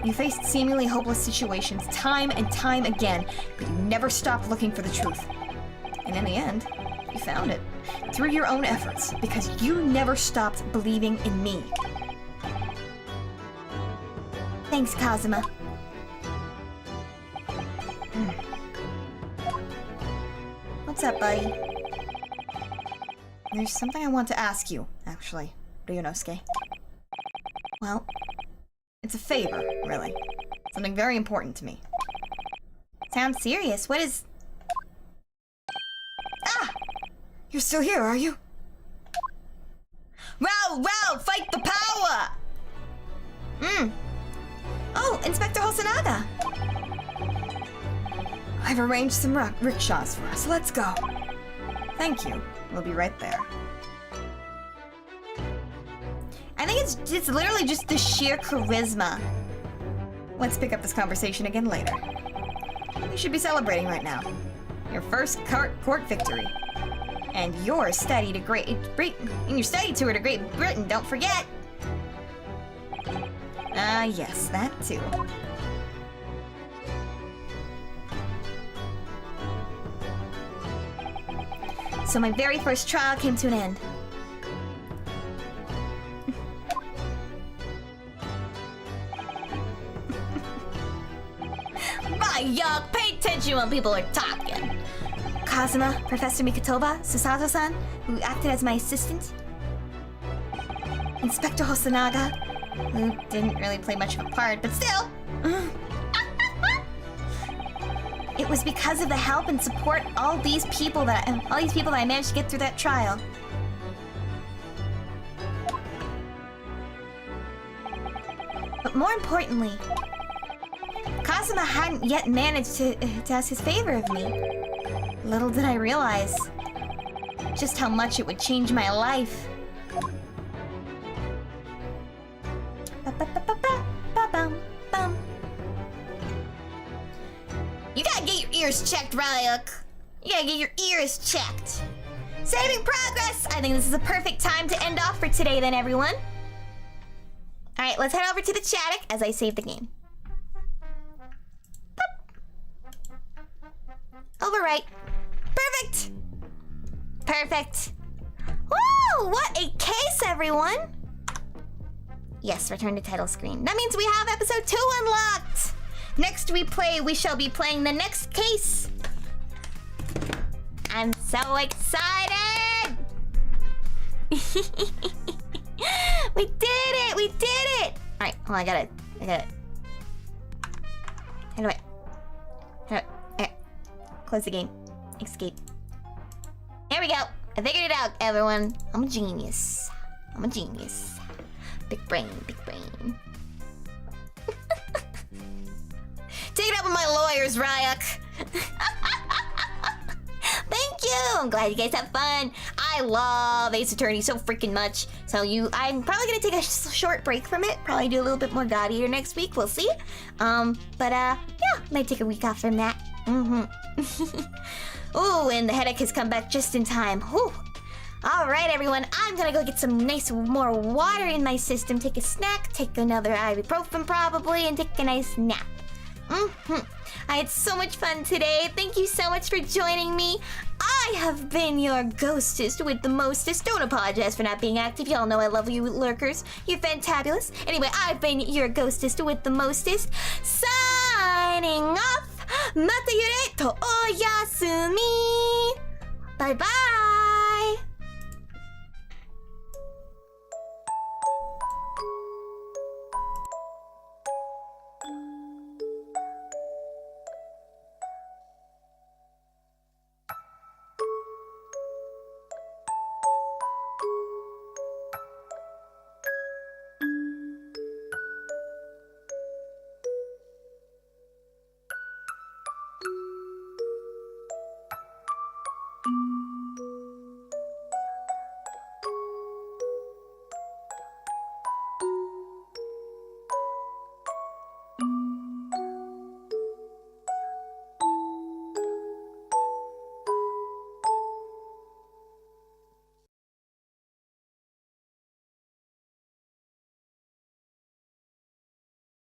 You faced seemingly hopeless situations time and time again, but you never stopped looking for the truth. And in the end, you found it. Through your own efforts, because you never stopped believing in me. Thanks, Kazuma. What's up, buddy? There's something I want to ask you, actually, Ryunosuke. Well, it's a favor, really. Something very important to me. Sounds serious. What is... Ah! You're still here, are you? Row! Fight the power! Oh, Inspector Hosonaga! I've arranged some rickshaws for us. Let's go. Thank you. We'll be right there. I think it's literally just the sheer charisma. Let's pick up this conversation again later. You should be celebrating right now. Your first court victory. And your study to Great tour to Great Britain, don't forget! Ah, yes, that too. So my very first trial came to an end. Yuck! Pay attention when people are talking! Kazuma, Professor Mikotoba, Susato-san, who acted as my assistant. Inspector Hosonaga, who didn't really play much of a part, but still! It was because of the help and support all these people that I managed to get through that trial. But more importantly, Kazuma hadn't yet managed to ask his favor of me. Little did I realize just how much it would change my life. You gotta get your ears checked, Ryuk. You gotta get your ears checked. Saving progress! I think this is a perfect time to end off for today then, everyone. Alright, let's head over to the Chaddock as I save the game. Overwrite. Perfect! Perfect. Woo! What a case, everyone! Yes, return to title screen. That means we have episode 2 unlocked! Next we shall be playing the next case. I'm so excited! We did it! We did it! Alright, hold on, I got it. How do I... Close the game. Escape. There we go. I figured it out, everyone. I'm a genius. Big brain, big brain. Take it up with my lawyers, Ryuk. Thank you. I'm glad you guys have fun. I love Ace Attorney so freaking much. So I'm probably gonna take a short break from it. Probably do a little bit more gaudier next week. We'll see. Yeah, might take a week off from that. Ooh, and the headache has come back just in time. Whew. All right, everyone. I'm gonna go get some nice more water in my system. Take a snack. Take another ibuprofen probably, and take a nice nap. I had so much fun today. Thank you so much for joining me. I have been your ghostest with the mostest. Don't apologize for not being active. Y'all know I love you lurkers. You're fantabulous. Anyway, I've been your ghostest with the mostest. Signing off. Mata yure to oyasumi. Bye bye.